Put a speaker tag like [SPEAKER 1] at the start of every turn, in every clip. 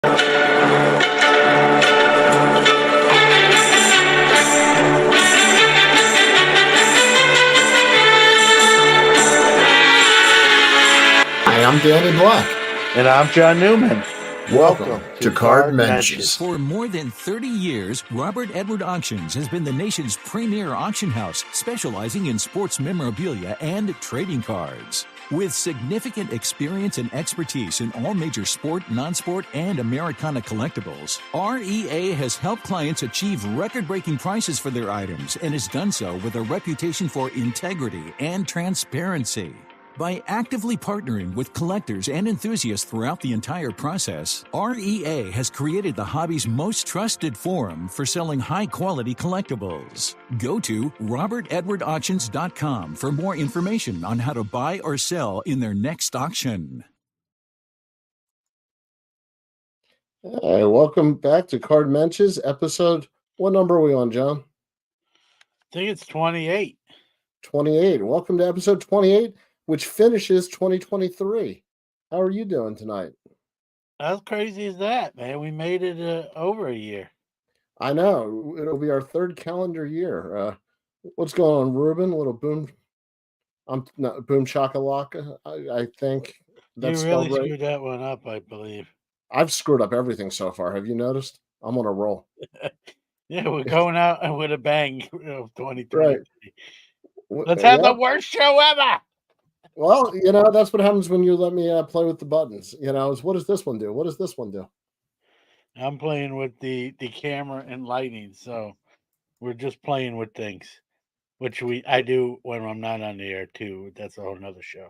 [SPEAKER 1] Hi, I'm Danny Black.
[SPEAKER 2] And I'm John Newman.
[SPEAKER 1] Welcome to Card Mensches.
[SPEAKER 3] For more than 30 years, Robert Edward Auctions has been the nation's premier auction house, specializing in sports memorabilia and trading cards. With significant experience and expertise in all major sport, non-sport, and Americana collectibles, REA has helped clients achieve record-breaking prices for their items and has done so with a reputation for integrity and transparency. By actively partnering with collectors and enthusiasts throughout the entire process, REA has created the hobby's most trusted forum for selling high-quality collectibles. Go to robertedwardauctions.com for more information on how to buy or sell in their next auction.
[SPEAKER 1] Hey, welcome back to Card Mensches episode. What number are we on, John?
[SPEAKER 2] I think it's 28.
[SPEAKER 1] 28. Welcome to episode 28. Which finishes 2023. How are you doing tonight?
[SPEAKER 2] How crazy is that, man? We made it over a year.
[SPEAKER 1] I know. It'll be our third calendar year. What's going on, Ruben? A little boom. I'm not boom shakalaka. I think that's
[SPEAKER 2] you really
[SPEAKER 1] spelled right.
[SPEAKER 2] screwed that one up, I believe.
[SPEAKER 1] I've screwed up everything so far. Have you noticed? I'm on a roll.
[SPEAKER 2] Yeah, we're going out with a bang of 2023.
[SPEAKER 1] Right.
[SPEAKER 2] Let's have the worst show ever.
[SPEAKER 1] Well, that's what happens when you let me play with the buttons. Is what does this one do? What does this one do?
[SPEAKER 2] I'm playing with the camera and lighting, so we're just playing with things, which I do when I'm not on the air too. That's a whole nother show.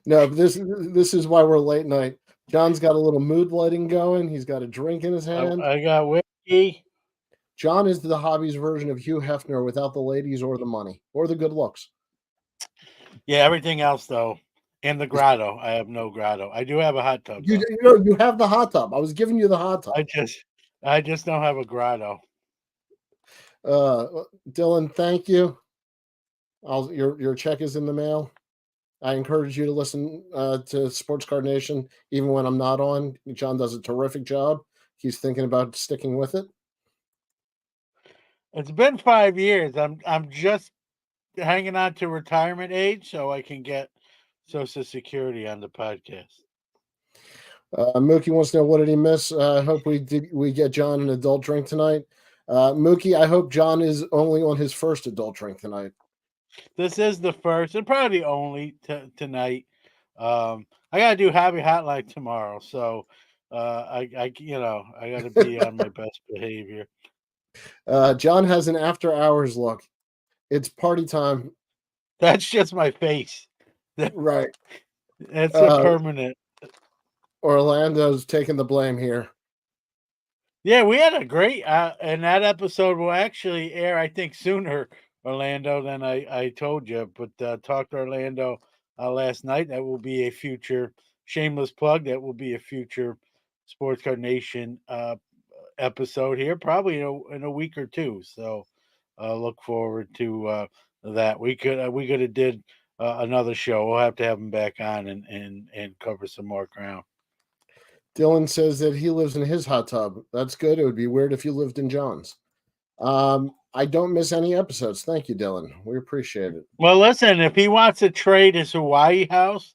[SPEAKER 1] No, this is why we're late night. John's got a little mood lighting going. He's got a drink in his hand.
[SPEAKER 2] I got whiskey.
[SPEAKER 1] John is the hobby's version of Hugh Hefner without the ladies or the money or the good looks.
[SPEAKER 2] Yeah, everything else though. And the grotto. I have no grotto. I do have a hot tub.
[SPEAKER 1] You have the hot tub. I was giving you the hot tub.
[SPEAKER 2] I just don't have a grotto.
[SPEAKER 1] Dylan, thank you. Your check is in the mail. I encourage you to listen to Sports Card Nation even when I'm not on. John does a terrific job. He's thinking about sticking with it.
[SPEAKER 2] It's been 5 years. I'm just hanging on to retirement age so I can get Social Security on the podcast.
[SPEAKER 1] Mookie wants to know, what did he miss? I hope we get John an adult drink tonight. Mookie, I hope John is only on his first adult drink tonight.
[SPEAKER 2] This is the first and probably the only tonight. I gotta do Hobby Hotline tomorrow, so I gotta be on my best behavior.
[SPEAKER 1] John has an after hours look. It's party time.
[SPEAKER 2] That's just my face.
[SPEAKER 1] Right.
[SPEAKER 2] It's a permanent.
[SPEAKER 1] Orlando's taking the blame here.
[SPEAKER 2] Yeah, we had a great and that episode will actually air, I think, sooner, Orlando, than I told you. But talked to Orlando last night. That will be a future shameless plug. That will be a future Sports Card Nation episode here, probably in a week or two. So look forward to that. We could have did another show. We'll have to have him back on and cover some more ground.
[SPEAKER 1] Dylan says that he lives in his hot tub. That's good. It would be weird if you lived in John's. I don't miss any episodes. Thank you, Dylan. We appreciate it.
[SPEAKER 2] Well, listen, if he wants to trade his Hawaii house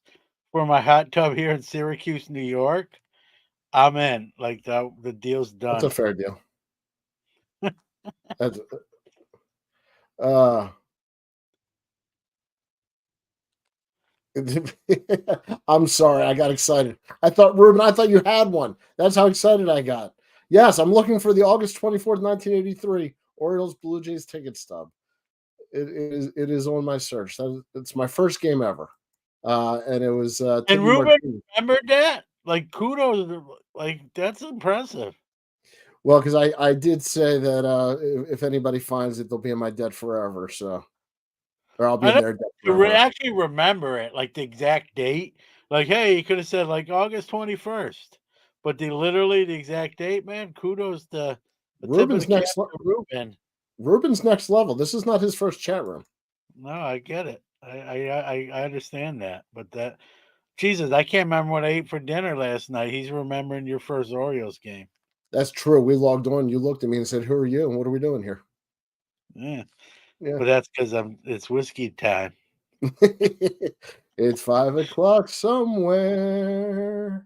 [SPEAKER 2] for my hot tub here in Syracuse, New York, I'm in. Like the deal's done.
[SPEAKER 1] That's a fair deal. That's I'm sorry, I got excited. Ruben, I thought you had one. That's how excited I got. Yes, I'm looking for the August 24th, 1983 Orioles Blue Jays ticket stub. It is on my search. It's my first game ever. And it was
[SPEAKER 2] and Ruben remembered that? Like, kudos, like, that's impressive.
[SPEAKER 1] Well, because I did say that if anybody finds it, they'll be in my debt forever. So, or I'll be in their debt forever.
[SPEAKER 2] Actually remember it, like the exact date. Like, hey, you could have said like August 21st, but the exact date, man. Kudos to
[SPEAKER 1] Ruben's next level. Ruben's next level. This is not his first chat room.
[SPEAKER 2] No, I get it. I understand that, but Jesus, I can't remember what I ate for dinner last night. He's remembering your first Orioles game.
[SPEAKER 1] That's true. We logged on. You looked at me and said, "Who are you? And what are we doing here?"
[SPEAKER 2] Yeah,
[SPEAKER 1] Yeah.
[SPEAKER 2] but that's because it's whiskey time.
[SPEAKER 1] It's 5 o'clock somewhere.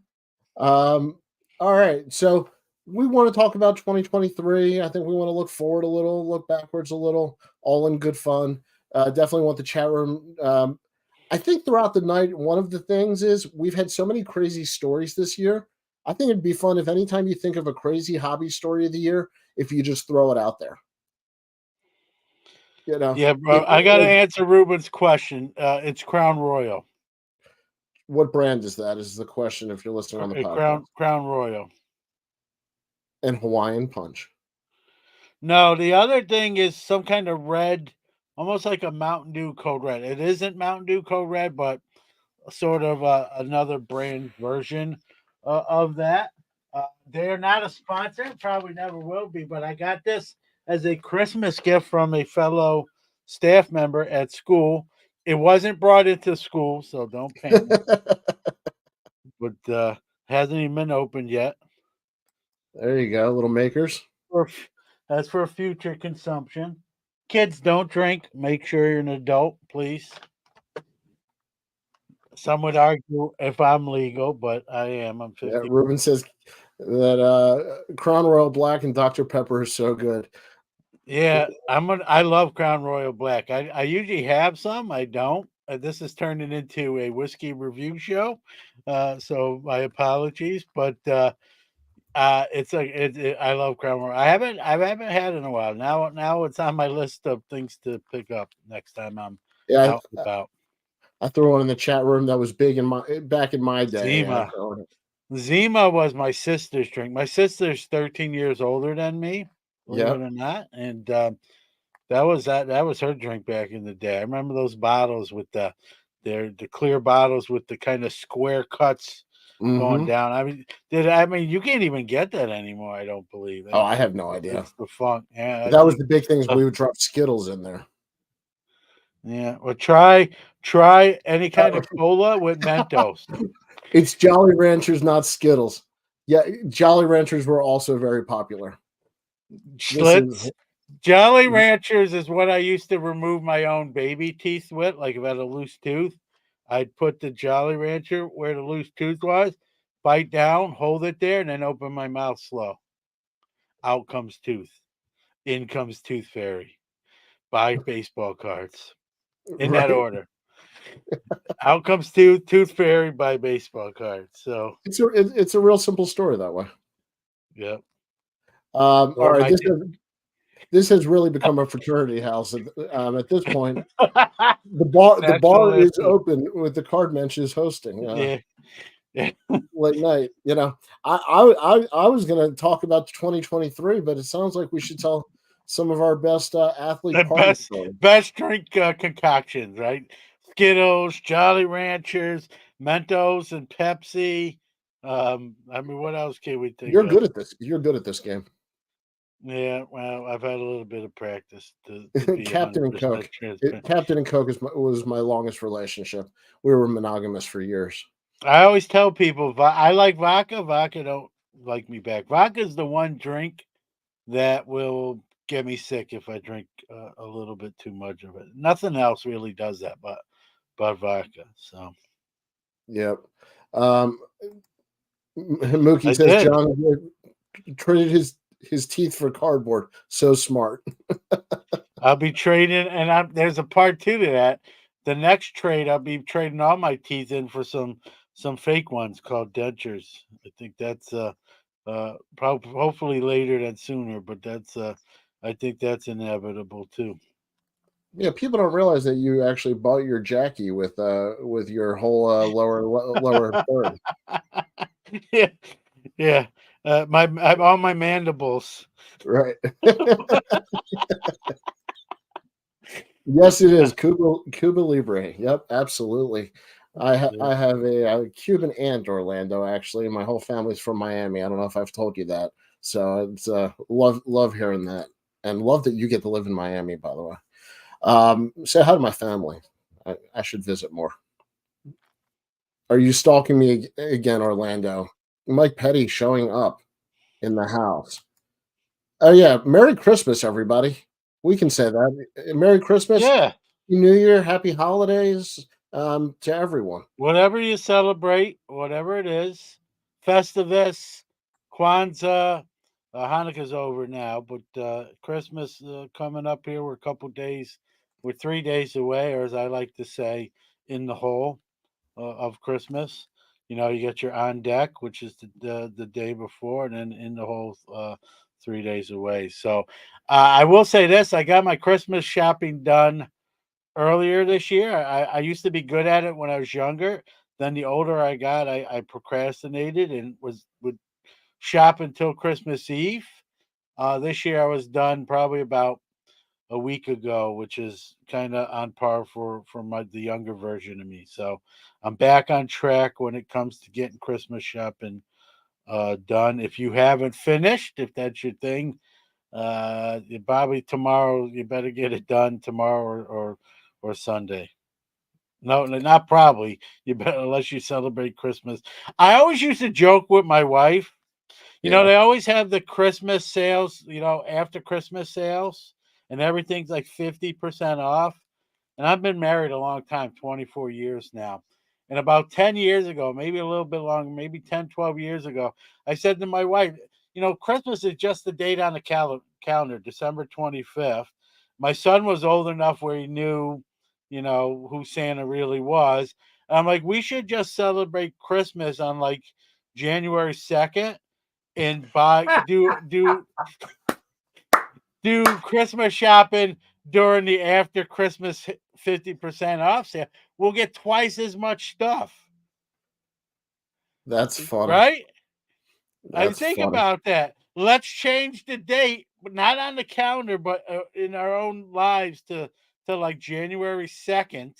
[SPEAKER 1] All right. So we want to talk about 2023. I think we want to look forward a little, look backwards a little, all in good fun. Definitely want the chat room. I think throughout the night, one of the things is we've had so many crazy stories this year. I think it'd be fun if anytime you think of a crazy hobby story of the year, if you just throw it out there. You know,
[SPEAKER 2] Yeah, bro. I got to answer Ruben's question. It's Crown Royal.
[SPEAKER 1] what brand is that? Is the question if you're listening on the podcast.
[SPEAKER 2] Crown Royal.
[SPEAKER 1] And Hawaiian Punch.
[SPEAKER 2] No, the other thing is some kind of red, almost like a Mountain Dew Code Red. It isn't Mountain Dew Code Red, but sort of another brand version of that. They're not a sponsor, probably never will be, but I got this as a Christmas gift from a fellow staff member at school. It wasn't brought into school, so don't panic. But hasn't even been opened yet.
[SPEAKER 1] There you go, little makers.
[SPEAKER 2] That's for future consumption. Kids, don't drink. Make sure you're an adult, please. Some would argue if I'm legal, but I am. I'm 50.
[SPEAKER 1] Yeah, Ruben says that Crown Royal Black and Dr. Pepper is so good.
[SPEAKER 2] Yeah, I love Crown Royal Black. I usually have some. I don't. This is turning into a whiskey review show, so my apologies. But I love Crown Royal. I haven't had it in a while. Now it's on my list of things to pick up next time I'm out and about.
[SPEAKER 1] I threw one in the chat room that was big back in my day.
[SPEAKER 2] Zima was my sister's drink. My sister's 13 years older than me, believe it or not, and that was her drink back in the day. I remember those bottles with the clear bottles with the kind of square cuts going down. I mean you can't even get that anymore, I don't believe.
[SPEAKER 1] Oh, I have no idea.
[SPEAKER 2] It's the funk. Yeah,
[SPEAKER 1] that was the big things. We would drop Skittles in there.
[SPEAKER 2] Yeah, well, try any kind of cola with Mentos.
[SPEAKER 1] It's Jolly Ranchers, not Skittles. Yeah, Jolly Ranchers were also very popular.
[SPEAKER 2] Schlitz. Jolly Ranchers is what I used to remove my own baby teeth with. Like if I had a loose tooth, I'd put the Jolly Rancher where the loose tooth was, bite down, hold it there, and then open my mouth slow. Out comes tooth. In comes Tooth Fairy. Buy baseball cards. In that order. Out comes Tooth Fairy, buy baseball cards. So
[SPEAKER 1] it's a real simple story that way.
[SPEAKER 2] Yep.
[SPEAKER 1] All right. This has really become a fraternity house. At this point, the bar is open with the card Mensches hosting. Late night. You know, I was going to talk about 2023, but it sounds like we should tell some of our best athlete
[SPEAKER 2] best drink concoctions, right? Skittles, Jolly Ranchers, Mentos, and Pepsi. I mean, what else can we think?
[SPEAKER 1] You're good at this. You're good at this game.
[SPEAKER 2] Yeah, well, I've had a little bit of practice to be
[SPEAKER 1] Captain and Coke. Captain and Coke was my longest relationship. We were monogamous for years.
[SPEAKER 2] I always tell people I like vodka. Vodka don't like me back. Vodka is the one drink that will get me sick if I drink a little bit too much of it. Nothing else really does that, but vodka. So,
[SPEAKER 1] yep. Mookie says John traded his teeth for cardboard. So smart.
[SPEAKER 2] I'll be trading, and there's a part two to that. The next trade, I'll be trading all my teeth in for some fake ones called dentures. I think that's probably hopefully later than sooner, but that's I think that's inevitable too.
[SPEAKER 1] Yeah, people don't realize that you actually bought your Jackie with your whole lower third.
[SPEAKER 2] Yeah. All my mandibles.
[SPEAKER 1] Right. Yes, it is Cuba Libre. Yep, absolutely. I have a Cuban aunt, Orlando. Actually, my whole family's from Miami. I don't know if I've told you that. So it's love hearing that, and love that you get to live in Miami. By the way, say hi to my family. I should visit more. Are you stalking me again, Orlando? Mike Petty showing up in the house. Oh yeah, Merry Christmas, everybody. We can say that. Merry Christmas,
[SPEAKER 2] Yeah.
[SPEAKER 1] Happy New Year, Happy Holidays to everyone.
[SPEAKER 2] Whatever you celebrate, whatever it is, Festivus, Kwanzaa, Hanukkah's over now, but Christmas coming up here. We're a couple days, we're 3 days away, or as I like to say, in the hole of Christmas. You know, you get your on deck, which is the day before, and then in the hole 3 days away. So I will say this: I got my Christmas shopping done earlier this year. I used to be good at it when I was younger. Then the older I got, I procrastinated and would shop until Christmas Eve. This year I was done probably about a week ago, which is kind of on par for the younger version of me. So I'm back on track when it comes to getting Christmas shopping done. If you haven't finished, if that's your thing, probably tomorrow you better get it done tomorrow or Sunday. No, not probably. You better unless you celebrate Christmas. I always used to joke with my wife. You know,
[SPEAKER 1] Yeah.
[SPEAKER 2] they always have the Christmas sales, after Christmas sales, and everything's like 50% off. And I've been married a long time, 24 years now. And about 10 years ago, maybe a little bit longer, maybe 10, 12 years ago, I said to my wife, Christmas is just the date on the calendar, December 25th. My son was old enough where he knew, who Santa really was. And I'm like, we should just celebrate Christmas on like January 2nd and do Christmas shopping during the after Christmas 50% off sale. We'll get twice as much stuff,
[SPEAKER 1] That's funny.
[SPEAKER 2] right? I
[SPEAKER 1] That's
[SPEAKER 2] think
[SPEAKER 1] funny.
[SPEAKER 2] about that. Let's change the date, but not on the calendar, but in our own lives to like January 2nd,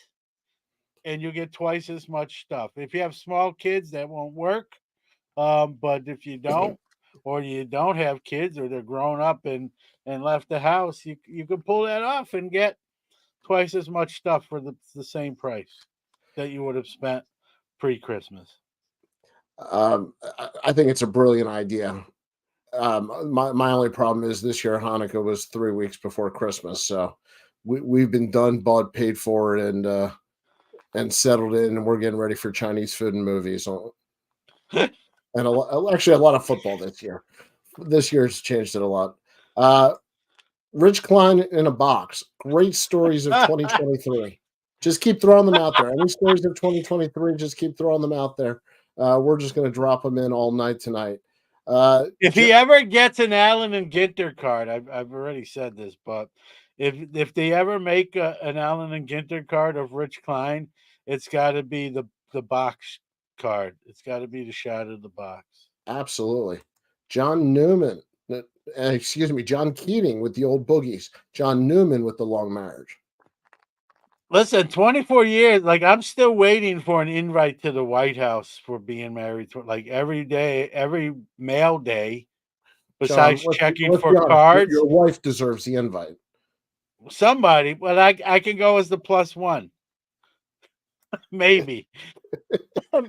[SPEAKER 2] and you'll get twice as much stuff. If you have small kids, that won't work. But if you don't, or you don't have kids, or they're grown up and left the house, you can pull that off and get twice as much stuff for the same price that you would have spent pre-Christmas.
[SPEAKER 1] I think it's a brilliant idea. My only problem is this year Hanukkah was 3 weeks before Christmas, so we've been done, bought, paid for it, and settled in, and we're getting ready for Chinese food and movies, and actually a lot of football this year. This year's changed it a lot. Uh, Rich Klein in a box. Great stories of 2023. Just keep throwing them out there. Any stories of 2023, just keep throwing them out there. We're just going to drop them in all night tonight.
[SPEAKER 2] If he ever gets an Allen and Ginter card, I've already said this, but if they ever make an Allen and Ginter card of Rich Klein, it's got to be the box card. It's got to be the shot of the box.
[SPEAKER 1] Absolutely. John Newman, excuse me, John Keating with the old boogies. John Newman with the long marriage.
[SPEAKER 2] Listen, 24 years, like I'm still waiting for an invite to the White House for being married. Like every day, every mail day,
[SPEAKER 1] John,
[SPEAKER 2] besides checking
[SPEAKER 1] let's
[SPEAKER 2] for
[SPEAKER 1] be honest.
[SPEAKER 2] cards,
[SPEAKER 1] Your wife deserves the invite.
[SPEAKER 2] somebody, well, I can go as the plus one. Maybe.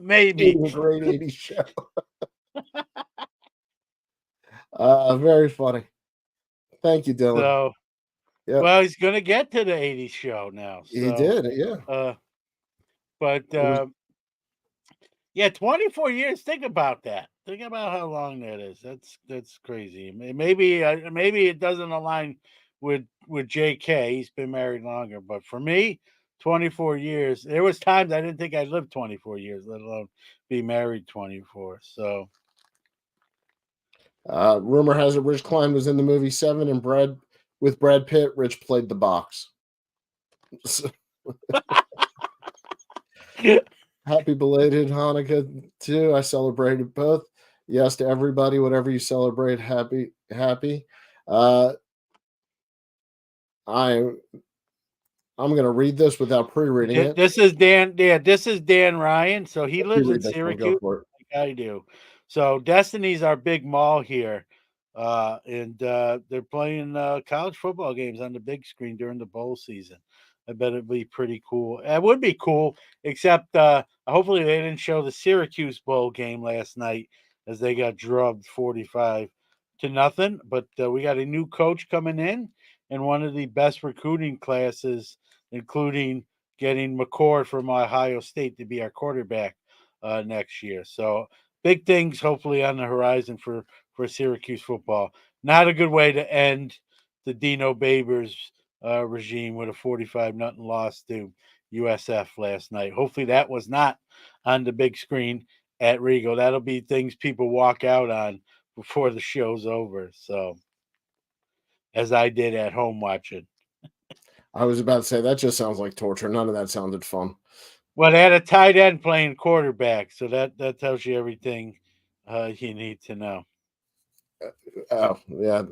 [SPEAKER 2] Maybe.
[SPEAKER 1] Being a great 80s show. Very funny. Thank you, Dylan.
[SPEAKER 2] So,
[SPEAKER 1] Yeah,
[SPEAKER 2] well, he's going to get to the 80s show now.
[SPEAKER 1] he
[SPEAKER 2] So,
[SPEAKER 1] did. Yeah.
[SPEAKER 2] but
[SPEAKER 1] It was,
[SPEAKER 2] yeah, 24 years. Think about that. Think about how long that is. That's crazy. Maybe it doesn't align with JK. He's been married longer, but for me, 24 years. There was times I didn't think I'd live 24 years, let alone be married 24. So,
[SPEAKER 1] rumor has it Rich Klein was in the movie Seven and with Brad Pitt. Rich played the box. So, happy belated Hanukkah too. I celebrated both. Yes to everybody, whatever you celebrate, happy. Uh, I I'm gonna read this without pre-reading it.
[SPEAKER 2] this is Dan. Yeah, this is Dan Ryan. So he
[SPEAKER 1] You
[SPEAKER 2] lives in
[SPEAKER 1] read this one, go
[SPEAKER 2] Syracuse,
[SPEAKER 1] for it.
[SPEAKER 2] like I do. So Destiny's our big mall here, and they're playing college football games on the big screen during the bowl season. I bet it'd be pretty cool. It would be cool, except hopefully they didn't show the Syracuse bowl game last night as they got drubbed 45-0. But we got a new coach coming in and one of the best recruiting classes, including getting McCord from Ohio State to be our quarterback next year. So big things hopefully on the horizon for Syracuse football. Not a good way to end the Dino Babers regime with a 45-0 loss to USF last night. Hopefully that was not on the big screen at Regal. That'll be things people walk out on before the show's over. So, as I did at home watching.
[SPEAKER 1] I was about to say that just sounds like torture. None of that sounded fun.
[SPEAKER 2] Well, they had a tight end playing quarterback, so that tells you everything you need to know.
[SPEAKER 1] Oh yeah,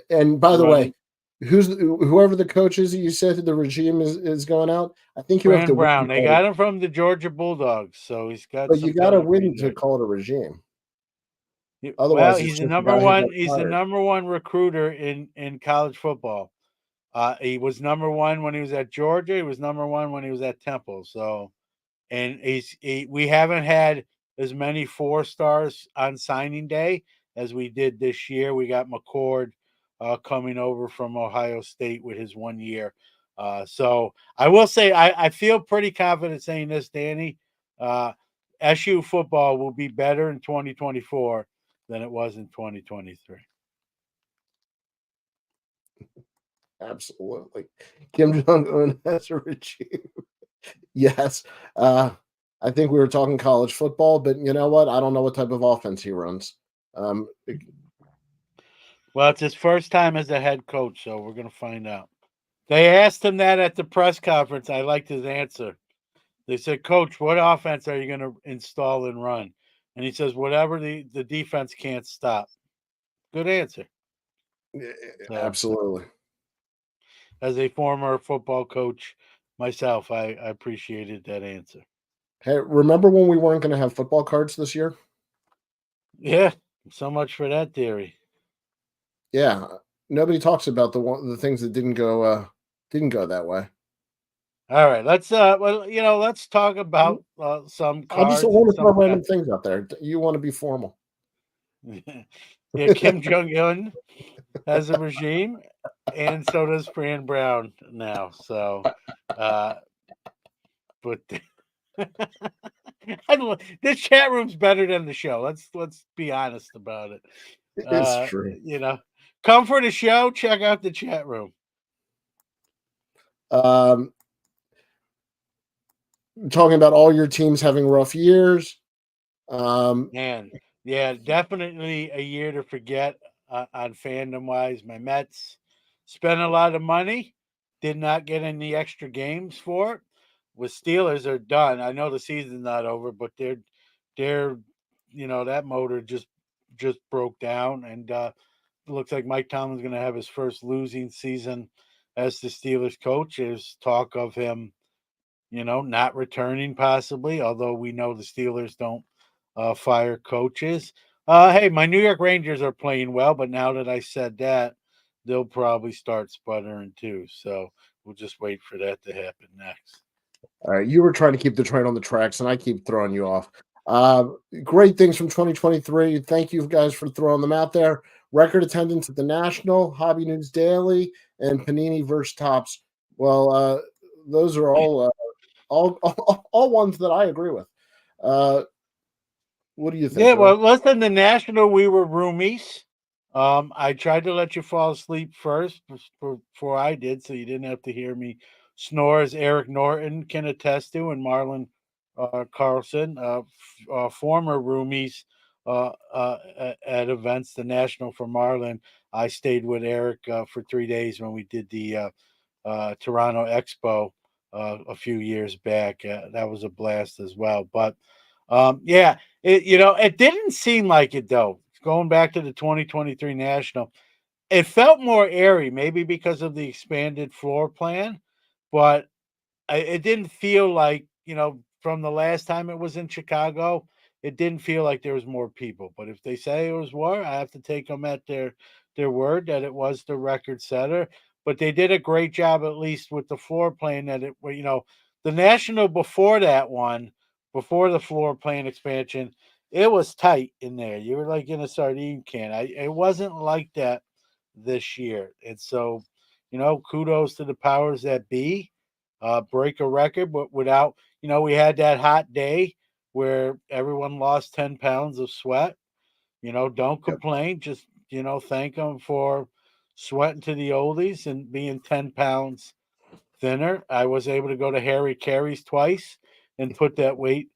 [SPEAKER 1] and by the way,
[SPEAKER 2] Running
[SPEAKER 1] whoever the coach is that you said the regime is going out. I think you have to
[SPEAKER 2] Brand
[SPEAKER 1] win
[SPEAKER 2] Brown.
[SPEAKER 1] to
[SPEAKER 2] They
[SPEAKER 1] call
[SPEAKER 2] got
[SPEAKER 1] it,
[SPEAKER 2] him from the Georgia Bulldogs, so he's got
[SPEAKER 1] but you
[SPEAKER 2] some
[SPEAKER 1] got to
[SPEAKER 2] pedigree
[SPEAKER 1] win to
[SPEAKER 2] there.
[SPEAKER 1] call it a regime.
[SPEAKER 2] Well,
[SPEAKER 1] Otherwise, it's
[SPEAKER 2] he's the
[SPEAKER 1] just a
[SPEAKER 2] number
[SPEAKER 1] guy who
[SPEAKER 2] one.
[SPEAKER 1] got
[SPEAKER 2] He's the
[SPEAKER 1] fired.
[SPEAKER 2] number one recruiter in college football. He was number one when he was at Georgia. He was number one when he was at Temple. So, and we haven't had as many 4 stars on signing day as we did this year. We got McCord coming over from Ohio State with his 1 year. So I will say I feel pretty confident saying this, Danny. SU football will be better in 2024 than it was in 2023.
[SPEAKER 1] Absolutely, Kim Jong Un has a regime. Yes, I think we were talking college football, but you know what? I don't know what type of offense he runs. Um,
[SPEAKER 2] Well, it's his first time as a head coach, so we're going to find out. They asked him that at the press conference. I liked his answer. They said, Coach, what offense are you going to install and run? And he says, whatever the defense can't stop. Good answer. So,
[SPEAKER 1] Absolutely.
[SPEAKER 2] as a former football coach myself, I appreciated that answer.
[SPEAKER 1] Hey, remember when we weren't going to have football cards this year?
[SPEAKER 2] Yeah, so much for that theory.
[SPEAKER 1] Yeah, nobody talks about the things that didn't go that way.
[SPEAKER 2] All right, let's let's talk about some
[SPEAKER 1] I just
[SPEAKER 2] cards and
[SPEAKER 1] want to throw
[SPEAKER 2] some
[SPEAKER 1] random things out there. You want to be formal.
[SPEAKER 2] yeah, Kim Jong Un has a regime, and so does Fran Brown now. So, but this chat room's better than the show. Let's be honest about it.
[SPEAKER 1] It's true.
[SPEAKER 2] Come for the show. Check out the chat room.
[SPEAKER 1] Talking about all your teams having rough years.
[SPEAKER 2] Man, yeah, definitely a year to forget on fandom wise. My Mets spent a lot of money, did not get any extra games for it. With Steelers, are done. I know the season's not over, but they're that motor just broke down, and it looks like Mike Tomlin's going to have his first losing season as the Steelers coach. There's talk of him, not returning possibly, although we know the Steelers don't fire coaches. Hey, my New York Rangers are playing well, but now that I said that, they'll probably start sputtering too. So we'll just wait for that to happen next.
[SPEAKER 1] All right, you were trying to keep the train on the tracks, and I keep throwing you off. Uh, Great things from 2023. Thank you guys for throwing them out there. Record attendance at the National, Hobby News Daily, and Panini versus Tops. Well, those are all ones that I agree with. What do you think,
[SPEAKER 2] Yeah, well,
[SPEAKER 1] Herb?
[SPEAKER 2] listen, the National, we were roomies. I tried to let you fall asleep first before I did, so you didn't have to hear me snore, as Eric Norton can attest to, and Marlon Carlson, former roomies at events. The National for Marlon, I stayed with Eric for 3 days when we did the Toronto Expo a few years back. That was a blast as well. But yeah, it didn't seem like it though. Going back to the 2023 National, it felt more airy, maybe because of the expanded floor plan, but it didn't feel like, from the last time it was in Chicago, it didn't feel like there was more people. But if they say it was more, I have to take them at their word that it was the record setter. but they did a great job at least with the floor plan that it, the national before that one, before the floor plan expansion, it was tight in there. You were like in a sardine can. It wasn't like that this year. And so, kudos to the powers that be. Break a record, but without, we had that hot day where everyone lost 10 pounds of sweat. Don't
[SPEAKER 1] Yep.
[SPEAKER 2] complain. Just, thank them for sweating to the oldies and being 10 pounds thinner. I was able to go to Harry Carey's twice and put that weight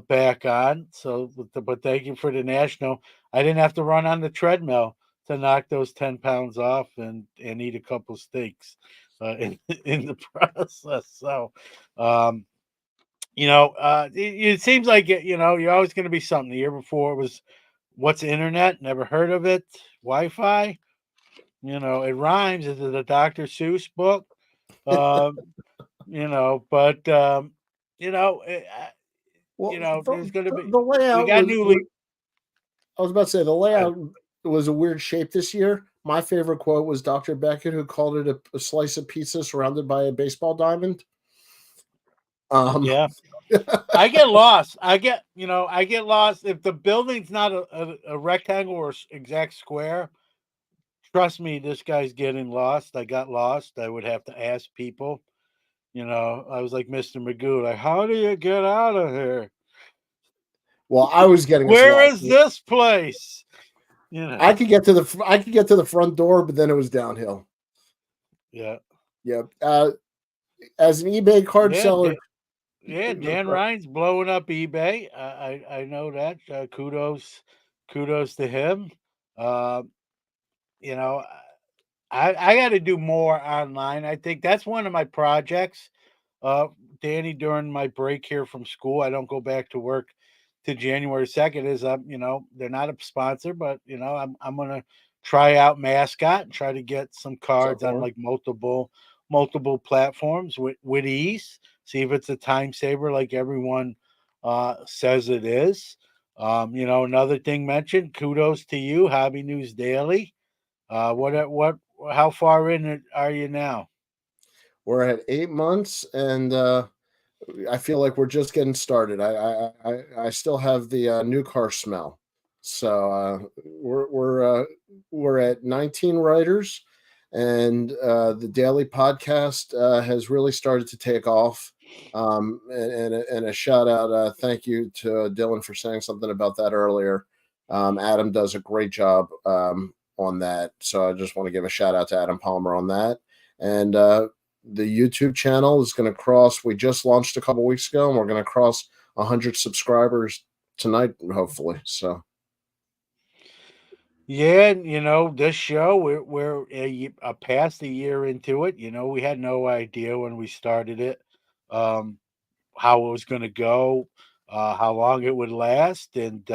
[SPEAKER 2] back on. So, but thank you for the national. I didn't have to run on the treadmill to knock those 10 pounds off and eat a couple steaks in in the process. So, um, it seems like you're always going to be something. The year before it was what's internet? Never heard of it. Wi-Fi. It rhymes. Is it a Dr. Seuss book? Um, but
[SPEAKER 1] Well,
[SPEAKER 2] there's going to be.
[SPEAKER 1] the
[SPEAKER 2] We
[SPEAKER 1] layout
[SPEAKER 2] got
[SPEAKER 1] was,
[SPEAKER 2] new league.
[SPEAKER 1] I was about to say the layout was a weird shape this year. My favorite quote was Dr. Beckett, who called it a slice of pizza surrounded by a baseball diamond.
[SPEAKER 2] Yeah, I get lost. I get lost if the building's not a rectangle or exact square. Trust me, this guy's getting lost. I got lost. I would have to ask people. I was like Mr. Magoo, like, how do you get out of here?
[SPEAKER 1] Well, I was getting us
[SPEAKER 2] Where
[SPEAKER 1] lost.
[SPEAKER 2] is this place?
[SPEAKER 1] I could get to the front door, but then it was downhill.
[SPEAKER 2] Yeah.
[SPEAKER 1] Yep. As an eBay card seller,
[SPEAKER 2] Dan Ryan's blowing up eBay. I know that. Kudos to him. Uh, you know, I got to do more online. I think that's one of my projects. Uh, Danny, during my break here from school, I don't go back to work to January 2nd. Is they're not a sponsor, but I'm gonna try out Mascot and try to get some cards on like multiple platforms with ease. See if it's a time saver like everyone says it is. Another thing mentioned. Kudos to you, Hobby News Daily. What? How far in it are you now?
[SPEAKER 1] we're at 8 months, and I feel like we're just getting started. I still have the new car smell. So we're at 19 writers, and the daily podcast has really started to take off. And a shout out, thank you to Dylan for saying something about that earlier. Adam does a great job on that, so I just want to give a shout out to Adam Palmer on that. And the YouTube channel is going to cross. We just launched a couple weeks ago, and we're going to cross 100 subscribers tonight, hopefully. So,
[SPEAKER 2] Yeah, this show we're past a year into it. We had no idea when we started it um, how it was going to go, how long it would last, and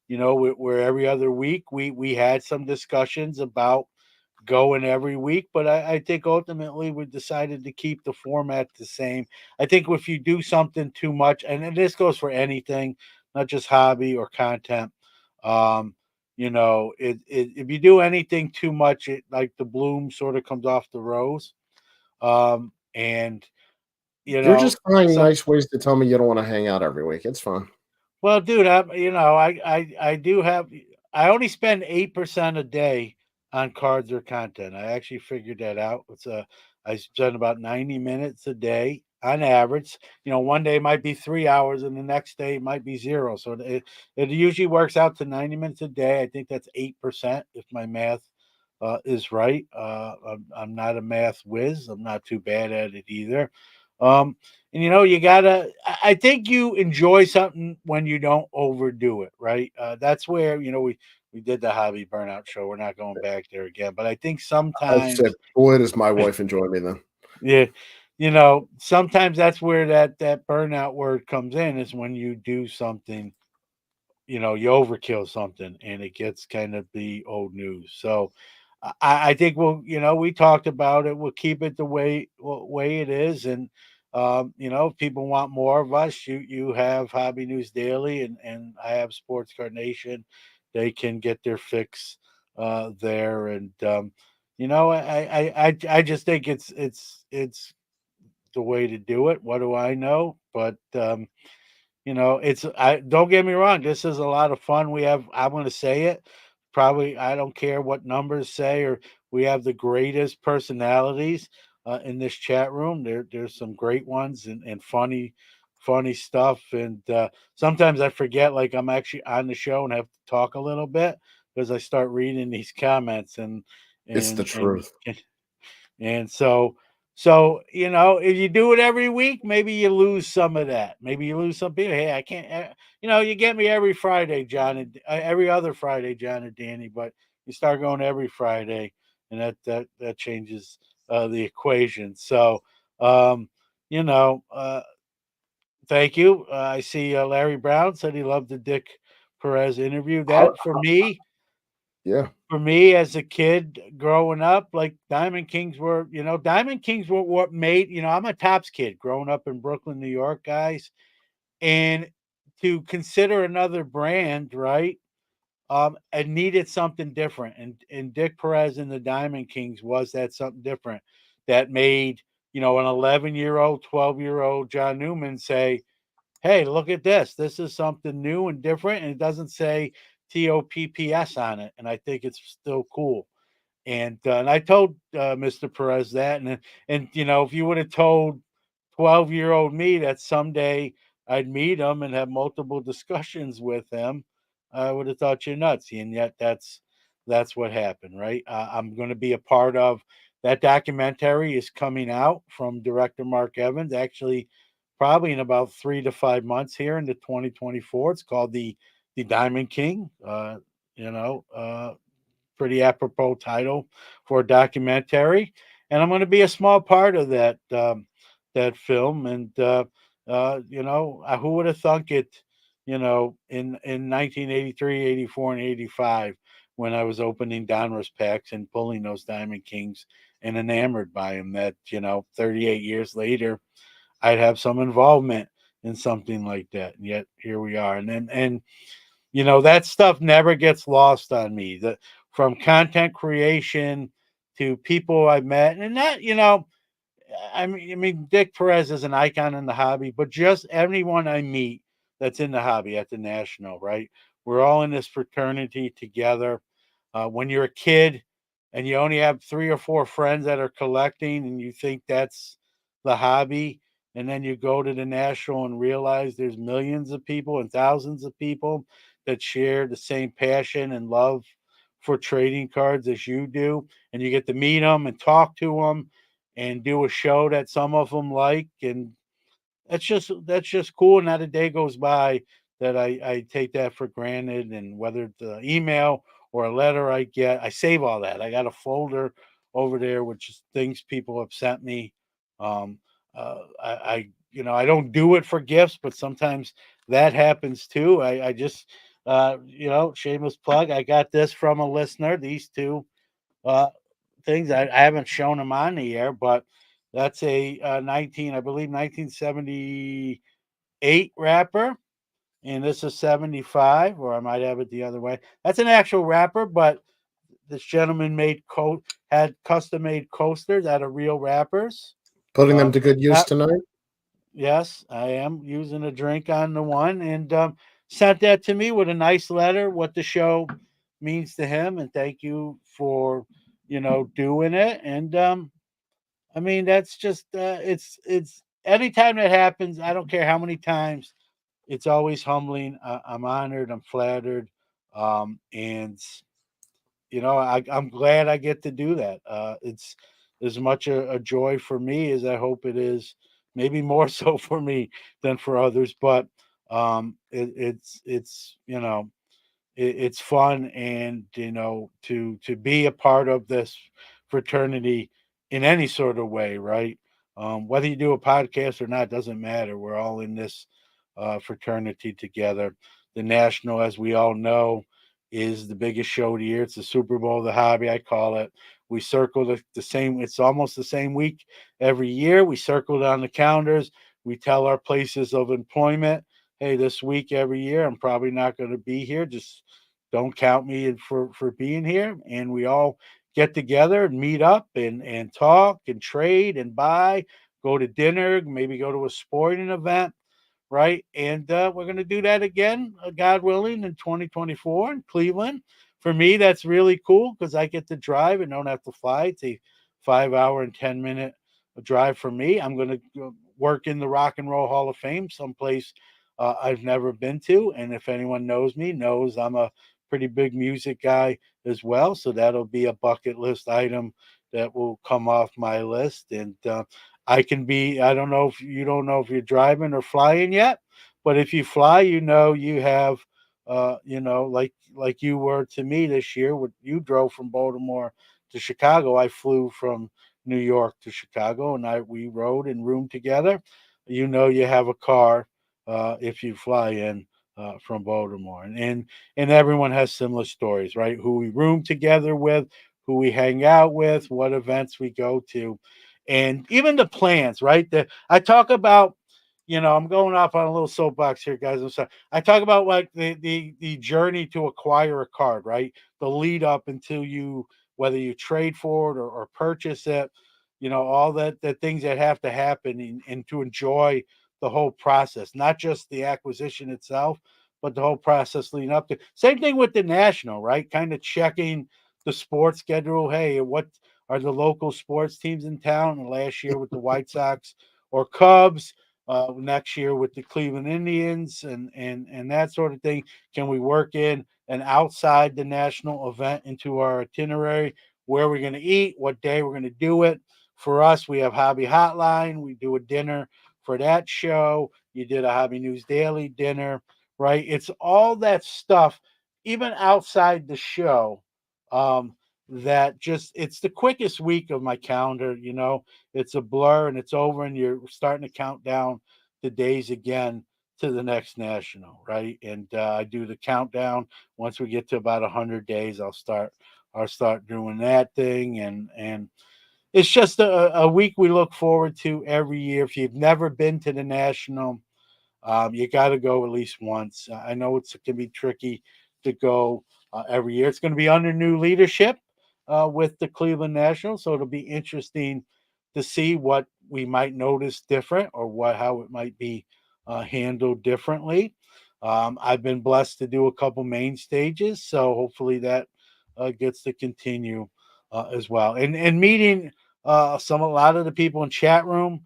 [SPEAKER 2] we're every other week we had some discussions about going every week, but I think ultimately we decided to keep the format the same. I think if you do something too much, and this goes for anything, not just hobby or content, um, if you do anything too much, it like the bloom sort of comes off the rose. And
[SPEAKER 1] you're just finding
[SPEAKER 2] some
[SPEAKER 1] nice ways to tell me you don't want to hang out every week. It's fine.
[SPEAKER 2] Well, dude, I do have I only spend 8% a day on cards or content. I actually figured that out. I spend about 90 minutes a day on average. One day might be 3 hours and the next day might be zero. So it usually works out to 90 minutes a day. I think that's 8% if my math is right. I'm not a math whiz. I'm not too bad at it either. And you gotta. I think you enjoy something when you don't overdo it, right? That's where we did the hobby burnout show. We're not going back there again, but I think
[SPEAKER 1] I said,
[SPEAKER 2] sometimes,
[SPEAKER 1] boy, does my wife enjoy me then.
[SPEAKER 2] yeah, sometimes that's where that burnout word comes in is when you do something, you overkill something and it gets kind of the old news. So I think we talked about it. We'll keep it the way it is. And, if people want more of us, you have Hobby News Daily and I have Sports Card Nation. They can get their fix there. And, I just think it's the way to do it. What do I know? But it's I don't get me wrong, this is a lot of fun. I'm gonna say it. Probably I don't care what numbers say or we have the greatest personalities in this chat room. There's some great ones and funny stuff. And sometimes I forget like I'm actually on the show and have to talk a little bit because I start reading these comments
[SPEAKER 1] It's the
[SPEAKER 2] and
[SPEAKER 1] truth.
[SPEAKER 2] and if you do it every week, maybe you lose some of that. Maybe you lose some people. Hey, I can't. You get me every Friday, John, and every other Friday, John and Danny. But you start going every Friday, and that changes the equation. So, um, you know, uh, thank you. I see Larry Brown said he loved the Dick Perez interview.
[SPEAKER 1] I-
[SPEAKER 2] That
[SPEAKER 1] yeah.
[SPEAKER 2] for me as a kid growing up, like Diamond Kings were what made, I'm a Tops kid growing up in Brooklyn, New York, guys. And to consider another brand, right? It needed something different. And Dick Perez and the Diamond Kings was that something different that made, an 11-year-old, 12-year-old John Newman say, hey, look at this. This is something new and different. And it doesn't say TOPPS on it. And I think it's still cool. And I told Mr. Perez that, and if you would have told 12-year-old me that someday I'd meet him and have multiple discussions with him, I would have thought you're nuts. And yet that's what happened, right? I'm going to be a part of that. Documentary is coming out from director Mark Evans, actually, probably in about 3 to 5 months here into 2024. It's called the Diamond King. You know. Pretty apropos title for a documentary, and I'm going to be a small part of that film. And who would have thunk it? In 1983, 84, and 85, when I was opening Donruss packs and pulling those Diamond Kings and enamored by them, that 38 years later, I'd have some involvement in something like that. And yet here we are, and that stuff never gets lost on me. From content creation to people I've met, and that Dick Perez is an icon in the hobby, but just anyone I meet that's in the hobby at the National, right? We're all in this fraternity together. When you're a kid and you only have 3 or 4 friends that are collecting, and you think that's the hobby, and then you go to the National and realize there's millions of people and thousands of people that share the same passion and love for trading cards as you do, and you get to meet them and talk to them and do a show that some of them like, and that's just cool. Not a day goes by that I take that for granted. And whether it's an email or a letter I get, I save all that. I got a folder over there which is things people have sent me. Um, I don't do it for gifts, but sometimes that happens too. I just shameless plug. I got this from a listener. These two uh, things. I haven't shown them on the air, but that's a 1978 wrapper, and this is 75, or I might have it the other way. That's an actual wrapper, but this gentleman had custom made coasters out of real wrappers.
[SPEAKER 1] Putting them to good use
[SPEAKER 2] Not
[SPEAKER 1] tonight.
[SPEAKER 2] Yes, I am using a drink on the one, and sent that to me with a nice letter, what the show means to him, and thank you for doing it. And that's just it's anytime that happens. I don't care how many times. It's always humbling. I'm honored. I'm flattered, and I'm glad I get to do that. It's as much a joy for me as I hope it is, maybe more so for me than for others. But it's fun, and to be a part of this fraternity in any sort of way, right? Whether you do a podcast or not doesn't matter. We're all in this fraternity together. The National, as we all know, is the biggest show of the year. It's the Super Bowl of the hobby, I call it. We circle the same. It's almost the same week every year. We circle it on the calendars. We tell our places of employment, hey, this week every year I'm probably not going to be here. Just don't count me in for being here. And we all get together and meet up and talk and trade and buy, go to dinner, maybe go to a sporting event, right? And we're going to do that again, God willing, in 2024 in Cleveland. For me, that's really cool because I get to drive and don't have to fly. It's a 5 hour and 10-minute drive for me. I'm going to work in the Rock and Roll Hall of Fame, someplace I've never been to. And if anyone knows me, knows I'm a pretty big music guy as well. So that'll be a bucket list item that will come off my list. And I can be, I don't know if you don't know if you're driving or flying yet, but if you fly, you have, like you were to me this year, what you drove from Baltimore to Chicago. I flew from New York to Chicago, and we rode and roomed together. You have a car if you fly in from Baltimore, and everyone has similar stories, right? Who we room together with, who we hang out with, what events we go to, and even the plans, right? I talk about. I'm going off on a little soapbox here, guys. I'm sorry. I talk about like the journey to acquire a card, right? The lead up until whether you trade for it or purchase it, all the things that have to happen and to enjoy the whole process, not just the acquisition itself, but the whole process leading up to. Same thing with the national, right? Kind of checking the sports schedule. Hey, what are the local sports teams in town? And last year with the White Sox or Cubs, next year with the Cleveland Indians and that sort of thing. Can we work in an outside the national event into our itinerary? Where we're going to eat, what day we're going to do it. For us, we have Hobby Hotline. We do a dinner for that show. You did a Hobby News Daily dinner, right? It's all that stuff, even outside the show. That just it's the quickest week of my calendar. It's a blur and it's over, and you're starting to count down the days again to the next national, right? And I do the countdown. Once we get to about 100 days, I'll start doing that thing, and it's just a week we look forward to every year. If you've never been to the national, you got to go at least once. I know it can be tricky to go every year. It's going to be under new leadership with the Cleveland Nationals, so it'll be interesting to see what we might notice different or how it might be handled differently. I've been blessed to do a couple main stages, so hopefully that gets to continue as well. And meeting a lot of the people in chat room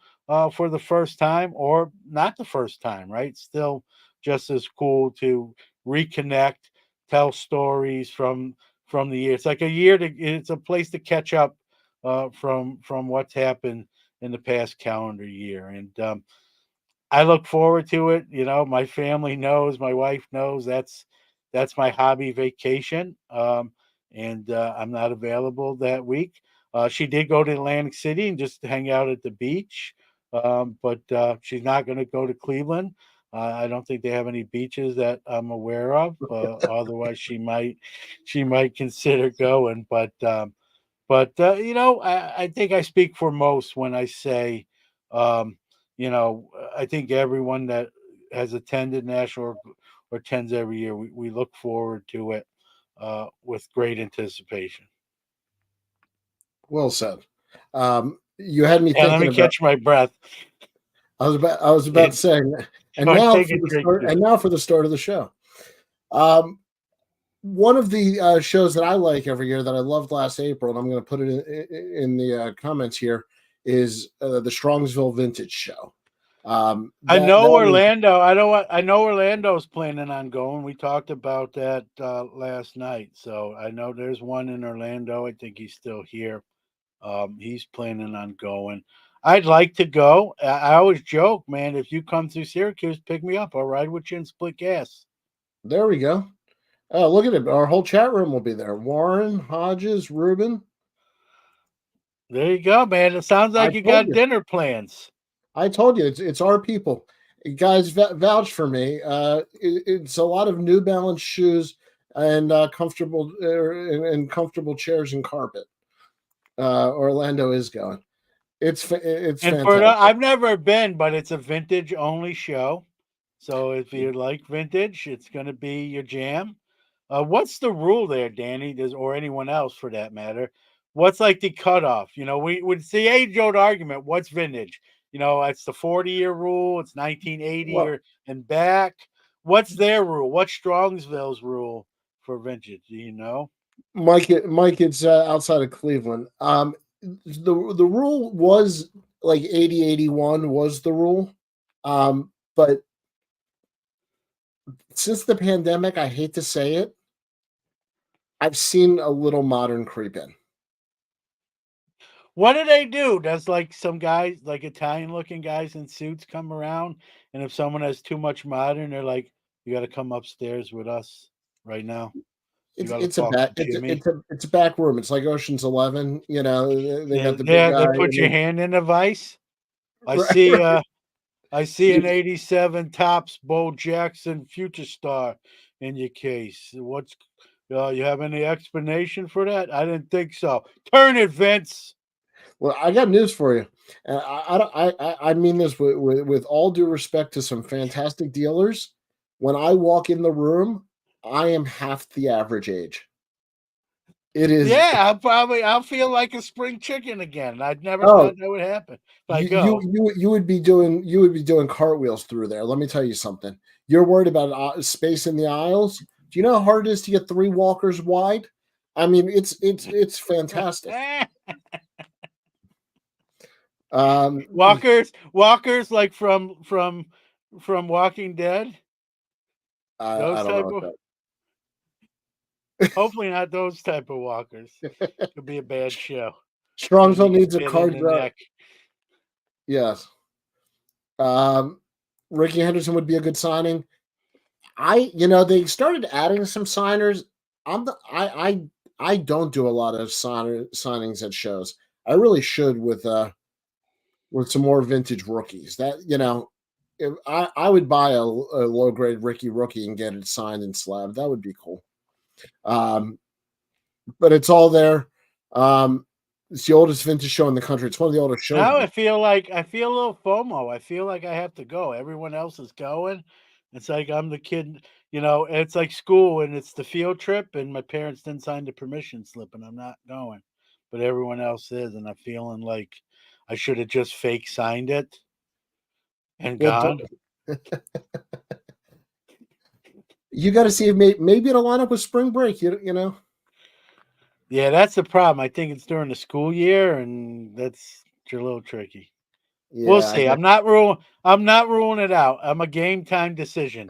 [SPEAKER 2] for the first time or not the first time, right? Still just as cool to reconnect, tell stories from the year. It's like it's a place to catch up from what's happened in the past calendar year. And I look forward to it. My family knows, my wife knows that's my hobby vacation. And I'm not available that week. She did go to Atlantic City and just hang out at the beach. But she's not going to go to Cleveland. I don't think they have any beaches that I'm aware of. Otherwise, she might consider going. But I think I speak for most when I say, I think everyone that has attended national or attends every year, we look forward to it with great anticipation.
[SPEAKER 1] Well said. You had me
[SPEAKER 2] And let
[SPEAKER 1] thinking
[SPEAKER 2] me
[SPEAKER 1] about.
[SPEAKER 2] catch my breath.
[SPEAKER 1] I was about to say, and
[SPEAKER 2] Or
[SPEAKER 1] now
[SPEAKER 2] take
[SPEAKER 1] for
[SPEAKER 2] a
[SPEAKER 1] the
[SPEAKER 2] drink.
[SPEAKER 1] start. And now for the start of the show. One of the shows that I like every year that I loved last April, and I'm going to put it in the comments here, is the Strongsville Vintage Show.
[SPEAKER 2] I
[SPEAKER 1] That
[SPEAKER 2] know
[SPEAKER 1] that is
[SPEAKER 2] Orlando. I know Orlando's planning on going. We talked about that last night. So I know there's one in Orlando. I think he's still here. He's planning on going. I'd like to go. I always joke, man. If you come through Syracuse, pick me up. I'll ride with you and split gas.
[SPEAKER 1] there we go. Oh, look at it. Our whole chat room will be there. Warren, Hodges, Ruben.
[SPEAKER 2] There you go, man. It sounds
[SPEAKER 1] I
[SPEAKER 2] like you
[SPEAKER 1] told
[SPEAKER 2] got
[SPEAKER 1] you.
[SPEAKER 2] dinner plans.
[SPEAKER 1] I told you it's our people. Guys, vouch for me. It's a lot of New Balance shoes and comfortable chairs and carpet. Orlando is going. It's
[SPEAKER 2] And
[SPEAKER 1] fantastic.
[SPEAKER 2] I've never been, but it's a vintage only show. So if you like vintage, it's going to be your jam. What's the rule there, Danny? Or anyone else for that matter? what's like the cutoff? You know, we would see age-old argument. What's vintage? You know, it's the 40-year rule. It's 1980
[SPEAKER 1] Well,
[SPEAKER 2] or and back. What's their rule? What's Strongsville's rule for vintage? Do you know?
[SPEAKER 1] Mike, it's outside of Cleveland. The rule was like 80-81 was the rule. But since the pandemic, I hate to say it, I've seen a little modern creep in.
[SPEAKER 2] What do they do? Does like some guys, like Italian looking guys in suits, come around? And if someone has too much modern, they're like, you got to come upstairs with us right now. You got to
[SPEAKER 1] It's a
[SPEAKER 2] talk
[SPEAKER 1] back
[SPEAKER 2] to Jimmy.
[SPEAKER 1] it's a back room. It's like Ocean's 11. You know, they
[SPEAKER 2] Yeah,
[SPEAKER 1] got the big
[SPEAKER 2] yeah,
[SPEAKER 1] guy.
[SPEAKER 2] they put your hand in a vice. I
[SPEAKER 1] Right,
[SPEAKER 2] see.
[SPEAKER 1] right.
[SPEAKER 2] I see an '87 Topps Bo Jackson Future Star in your case. What's you have any explanation for that? I didn't think so. Turn it, Vince.
[SPEAKER 1] Well, I got news for you. I mean this with all due respect to some fantastic dealers. When I walk in the room, I am half the average age. It is.
[SPEAKER 2] Yeah, I'll feel like a spring chicken again. I never
[SPEAKER 1] Oh,
[SPEAKER 2] thought that would happen if I
[SPEAKER 1] you
[SPEAKER 2] go.
[SPEAKER 1] you would be doing cartwheels through there. Let me tell you something. You're worried about space in the aisles. Do you know how hard it is to get 3 walkers wide? I mean, it's fantastic. Um,
[SPEAKER 2] Walkers like from Walking Dead.
[SPEAKER 1] I
[SPEAKER 2] Those
[SPEAKER 1] don't know
[SPEAKER 2] type
[SPEAKER 1] what
[SPEAKER 2] of hopefully not those type of walkers.
[SPEAKER 1] that.
[SPEAKER 2] Could be a bad show.
[SPEAKER 1] Strongsville
[SPEAKER 2] Maybe
[SPEAKER 1] needs a
[SPEAKER 2] hit in
[SPEAKER 1] card.
[SPEAKER 2] the neck.
[SPEAKER 1] Yes. Um, Ricky Henderson would be a good signing. They started adding some signers. I don't do a lot of signings at shows. I really should with some more vintage rookies. That if I would buy a low grade Ricky rookie and get it signed and slabbed. That would be cool. Um, but it's all there. It's the oldest vintage show in the country. It's one of the oldest shows.
[SPEAKER 2] Now I feel a little FOMO. I feel like I have to go. Everyone else is going. It's like I'm the kid, it's like school and it's the field trip and my parents didn't sign the permission slip and I'm not going. But everyone else is and I'm feeling like I should have just fake signed it and
[SPEAKER 1] Well,
[SPEAKER 2] gone.
[SPEAKER 1] you got to see if maybe it'll line up with spring break. You know.
[SPEAKER 2] Yeah, that's the problem. I think it's during the school year and that's a little tricky. We'll
[SPEAKER 1] Yeah, I
[SPEAKER 2] see.
[SPEAKER 1] got.
[SPEAKER 2] I'm not ruling it out. I'm a game time decision.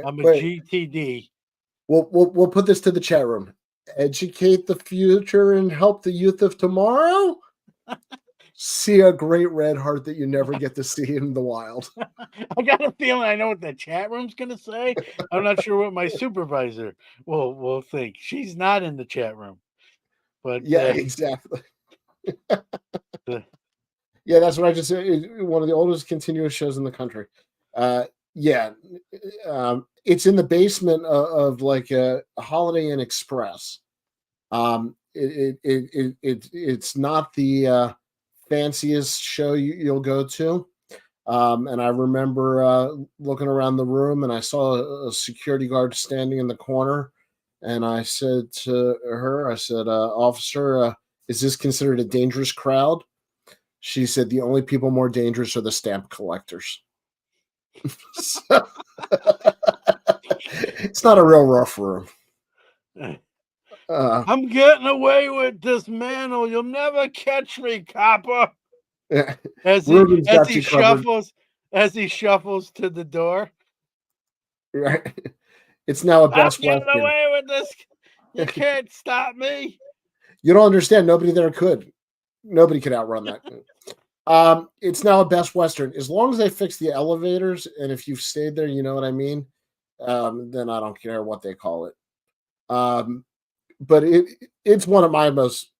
[SPEAKER 2] I'm a
[SPEAKER 1] Wait,
[SPEAKER 2] GTD.
[SPEAKER 1] we'll put this to the chat room. Educate the future and help the youth of tomorrow. See a great red heart that you never get to see in the wild.
[SPEAKER 2] I got a feeling I know what the chat room's gonna say. I'm not sure what my supervisor will think. She's not in the chat room, but
[SPEAKER 1] Yeah, exactly.
[SPEAKER 2] the
[SPEAKER 1] Yeah, that's what I just said. One of the oldest continuous shows in the country. Uh, yeah, it's in the basement of like a Holiday Inn Express. It's not the fanciest show you'll go to. And I remember looking around the room and I saw a security guard standing in the corner. And I said to her, I said, Officer, is this considered a dangerous crowd? She said, the only people more dangerous are the stamp collectors. So, it's not a real rough room. Uh,
[SPEAKER 2] I'm getting away with this mantle. You'll never catch me, copper. As he
[SPEAKER 1] Ruben's
[SPEAKER 2] as
[SPEAKER 1] got
[SPEAKER 2] he
[SPEAKER 1] you covered.
[SPEAKER 2] shuffles as he shuffles to the door.
[SPEAKER 1] Right? It's now a
[SPEAKER 2] I'm
[SPEAKER 1] Best
[SPEAKER 2] getting
[SPEAKER 1] Western.
[SPEAKER 2] away with this. You can't stop me.
[SPEAKER 1] You don't understand. Nobody there could. Nobody could outrun that. It's now a Best Western. As long as they fix the elevators, and if you've stayed there, you know what I mean. Then I don't care what they call it. But it's one of my most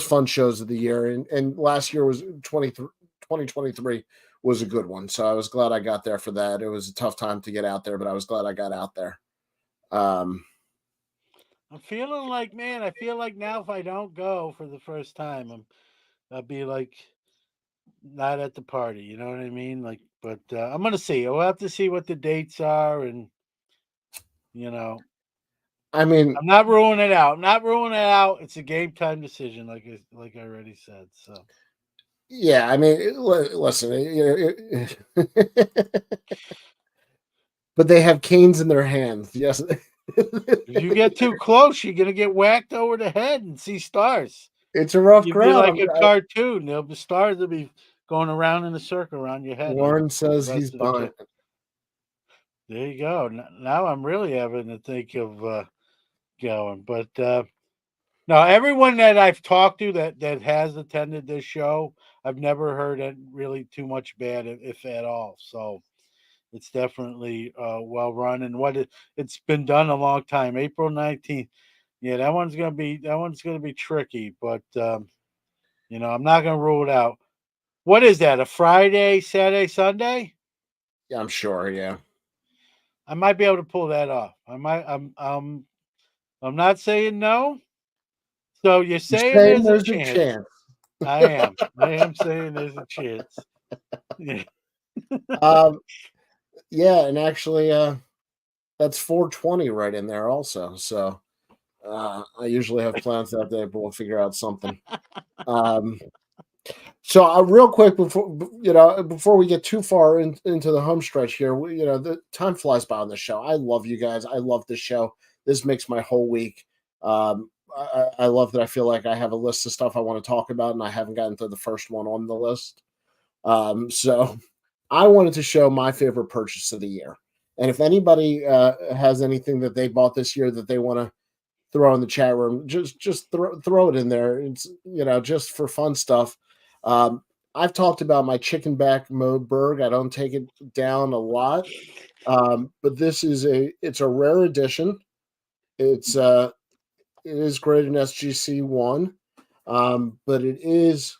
[SPEAKER 1] fun shows of the year, and last year was 2023 was a good one. So I was glad I got there for that. It was a tough time to get out there, but I was glad I got out there.
[SPEAKER 2] I'm feeling like, man, I feel like now if I don't go for the first time, I'll be like not at the party. You know what I mean? Like, but I'm gonna see. We'll have to see what the dates are, and you know,
[SPEAKER 1] I mean,
[SPEAKER 2] I'm not ruling it out. Not ruling it out. It's a game time decision, like I already said. So
[SPEAKER 1] yeah, I mean, listen, but they have canes in their hands. Yes,
[SPEAKER 2] if you get too close, you're gonna get whacked over the head and see stars.
[SPEAKER 1] it's a rough
[SPEAKER 2] You'd be
[SPEAKER 1] crowd.
[SPEAKER 2] like a cartoon. The stars will be going around in a circle around your head. Like
[SPEAKER 1] Warren
[SPEAKER 2] the
[SPEAKER 1] says he's
[SPEAKER 2] rest of the
[SPEAKER 1] buying.
[SPEAKER 2] kid. There you go. Now I'm really having to think of going. But no, everyone that I've talked to that has attended this show, I've never heard it really too much bad, if at all. So it's definitely well run, and it's been done a long time. April 19th. Yeah, that one's gonna be tricky, but I'm not gonna rule it out. What is that? A Friday, Saturday, Sunday?
[SPEAKER 1] Yeah, I'm sure. Yeah,
[SPEAKER 2] I might be able to pull that off. I might. I'm not saying no. So you're
[SPEAKER 1] you're
[SPEAKER 2] saying
[SPEAKER 1] saying
[SPEAKER 2] there's a
[SPEAKER 1] there's a
[SPEAKER 2] chance.
[SPEAKER 1] chance.
[SPEAKER 2] I am. I am saying there's a chance. Yeah.
[SPEAKER 1] Um, yeah, and actually, that's 420 right in there also. So I usually have plans that day, but we'll figure out something. Um, so real quick before we get too far into the home stretch here, the time flies by on the show. I love you guys. I love this show. This makes my whole week. I love that I feel like I have a list of stuff I want to talk about, and I haven't gotten to the first one on the list. So I wanted to show my favorite purchase of the year. And if anybody has anything that they bought this year that they want to throw in the chat room, just throw it in there. It's just for fun stuff. Um, I've talked about my chicken back Moberg. I don't take it down a lot, but it's a rare edition. It is graded in SGC 1, but it is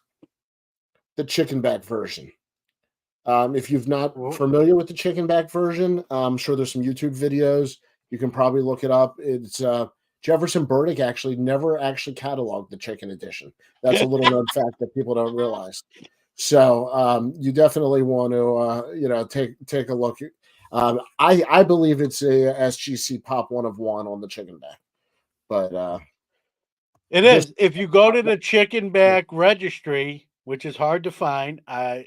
[SPEAKER 1] the chicken back version. If you've not
[SPEAKER 2] Well,
[SPEAKER 1] familiar with the chicken back version, I'm sure there's some YouTube videos. You can probably look it up. It's Jefferson Burdick actually never actually cataloged the chicken edition. That's a little known fact that people don't realize. So you definitely want to take a look. I believe it's a SGC Pop 1 of 1 on the chicken back, but
[SPEAKER 2] it
[SPEAKER 1] this
[SPEAKER 2] is. If you go to the chicken back registry, which is hard to find, I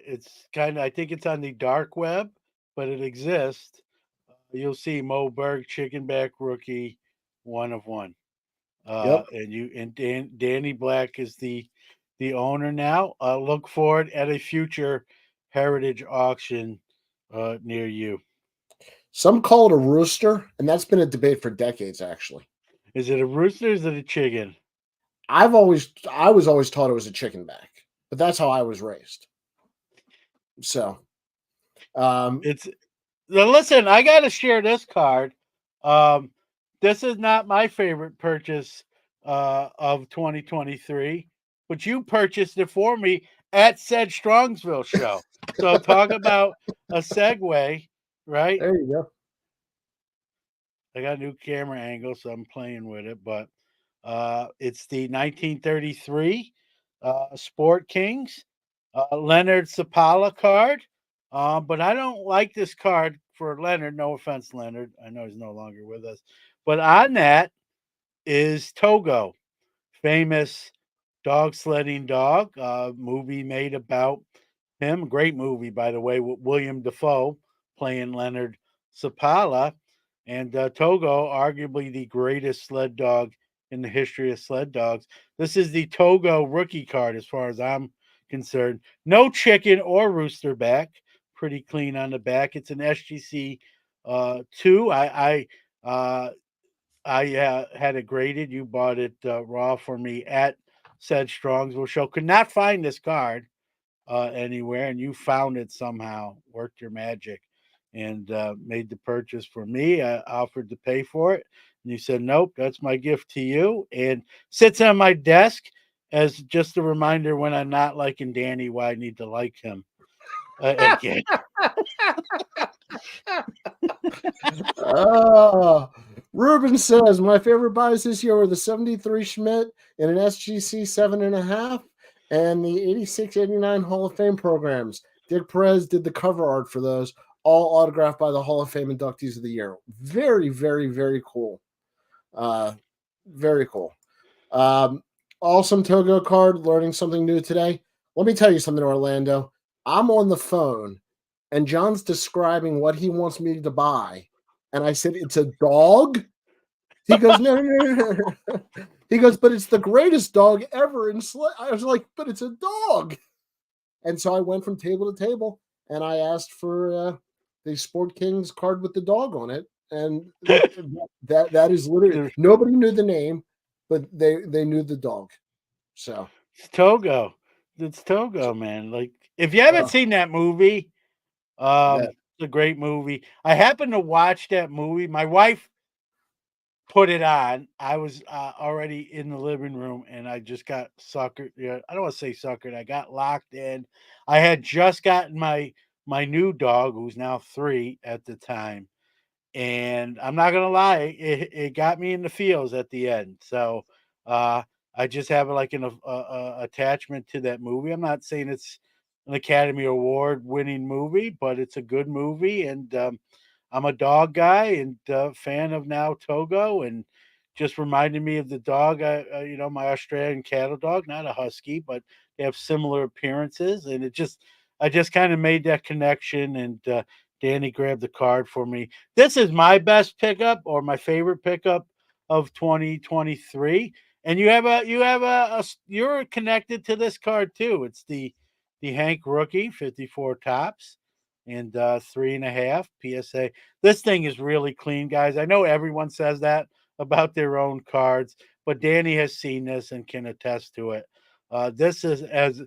[SPEAKER 2] think it's on the dark web, but it exists. You'll see Moberg chicken back rookie 1 of 1.
[SPEAKER 1] yep.
[SPEAKER 2] And Danny Black is the owner now. Look for it at a future heritage auction near you.
[SPEAKER 1] Some call it a rooster, and that's been a debate for decades. Actually,
[SPEAKER 2] Is it a rooster? Or is it a chicken?
[SPEAKER 1] I was always taught it was a chicken back, but that's how I was raised. So, um,
[SPEAKER 2] It's now listen. I got to share this card. Um, this is not my favorite purchase of 2023, but you purchased it for me at said Strongsville show. So talk about a segue, right?
[SPEAKER 1] there you go.
[SPEAKER 2] I got a new camera angle, so I'm playing with it. But it's the 1933 Sport Kings Leonard Sapala card. But I don't like this card for Leonard. No offense, Leonard. I know he's no longer with us. But on that is Togo, famous dog sledding dog. Movie made about him. Great movie, by the way, with William Defoe playing Leonard Sapala. And Togo, arguably the greatest sled dog in the history of sled dogs. This is the Togo rookie card, as far as I'm concerned. No chicken or rooster back. Pretty clean on the back. It's an SGC 2. I had it graded. You bought it raw for me at said Strongsville show. Could not find this card anywhere, and you found it somehow. Worked your magic, and made the purchase for me. I offered to pay for it, and you said nope. That's my gift to you, and sits on my desk as just a reminder when I'm not liking Danny, why I need to like him again.
[SPEAKER 1] Oh, Ruben says my favorite buys this year were the 73 Schmidt in an SGC 7.5 and the 86-89 Hall of Fame programs. Dick Perez did the cover art for those, all autographed by the Hall of Fame inductees of the year. Very, very, very cool. Very cool. Um, awesome Togo card. Learning something new today. Let me tell you something, Orlando. I'm on the phone, and John's describing what he wants me to buy, and I said it's a dog. He goes, no, no, no, no, no. He goes, but it's the greatest dog ever. And I was like, but it's a dog. And so I went from table to table, and I asked for the Sport Kings card with the dog on it, and that is literally nobody knew the name, but they knew the dog. So
[SPEAKER 2] It's Togo. It's Togo, man. Like, if you haven't
[SPEAKER 1] uh,
[SPEAKER 2] seen that movie,
[SPEAKER 1] that
[SPEAKER 2] it's a great movie. I happened to watch that movie. My wife put it on. I was already in the living room, and I just got suckered. Yeah, I don't want to say suckered. I got locked in. I had just gotten my new dog, who's now 3 at the time, and I'm not gonna lie, it got me in the feels at the end. So uh, I just have like an attachment to that movie. I'm not saying it's an Academy Award winning movie, but it's a good movie, and I'm a dog guy and fan of now Togo, and just reminded me of the dog. My Australian cattle dog, not a husky, but they have similar appearances, and I just kind of made that connection, and Danny grabbed the card for me. This is my best pickup or my favorite pickup of 2023. And you're connected to this card too. It's the Hank rookie 54 tops and 3.5 PSA. This thing is really clean, guys. I know everyone says that about their own cards, but Danny has seen this and can attest to it. This is as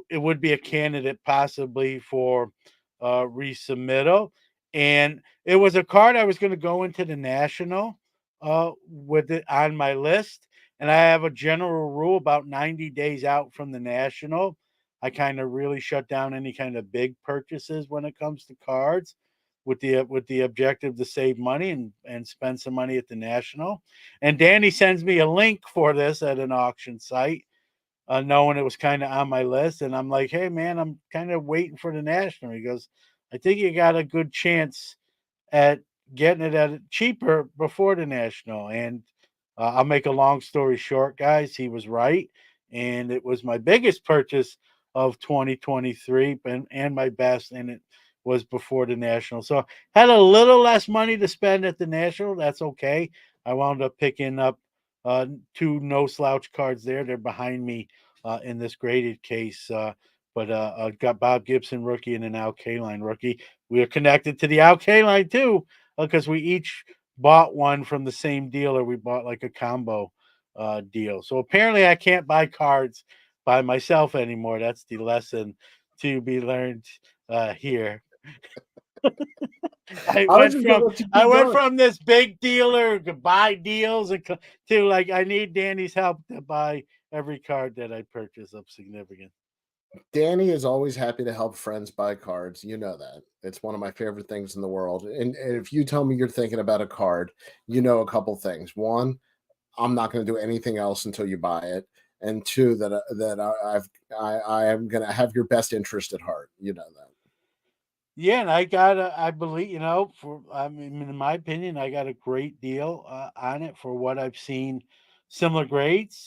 [SPEAKER 2] it would be a candidate possibly for resubmittal. And it was a card I was going to go into the national with it on my list. And I have a general rule about 90 days out from the national. I kind of really shut down any kind of big purchases when it comes to cards with the objective to save money and spend some money at the national. And Danny sends me a link for this at an auction site, knowing it was kind of on my list. And I'm like, hey, man, I'm kind of waiting for the national. He goes, I think you got a good chance at getting it at cheaper before the national. And I'll make a long story short, guys. He was right. And it was my biggest purchase of 2023 and my best. And it was before the national. So had a little less money to spend at the national. That's okay. I wound up picking up two no slouch cards there. They're behind me in this graded case. But got Bob Gibson rookie and an Al Kaline rookie. We are connected to the Al Kaline too because we each bought one from the same dealer. We bought like a combo deal. So apparently, I can't buy cards by myself anymore. That's the lesson to be learned here.
[SPEAKER 1] I was just gonna let you
[SPEAKER 2] I
[SPEAKER 1] keep
[SPEAKER 2] went
[SPEAKER 1] going.
[SPEAKER 2] from this big dealer to buy deals to like I need Danny's help to buy every card that I purchase of significance.
[SPEAKER 1] Danny is always happy to help friends buy cards. You know that. It's one of my favorite things in the world. And if you tell me you're thinking about a card, you know a couple things. One, I'm not going to do anything else until you buy it. And two, I am going to have your best interest at heart. You know that.
[SPEAKER 2] Yeah, and I believe, I mean, in my opinion, I got a great deal on it for what I've seen similar grades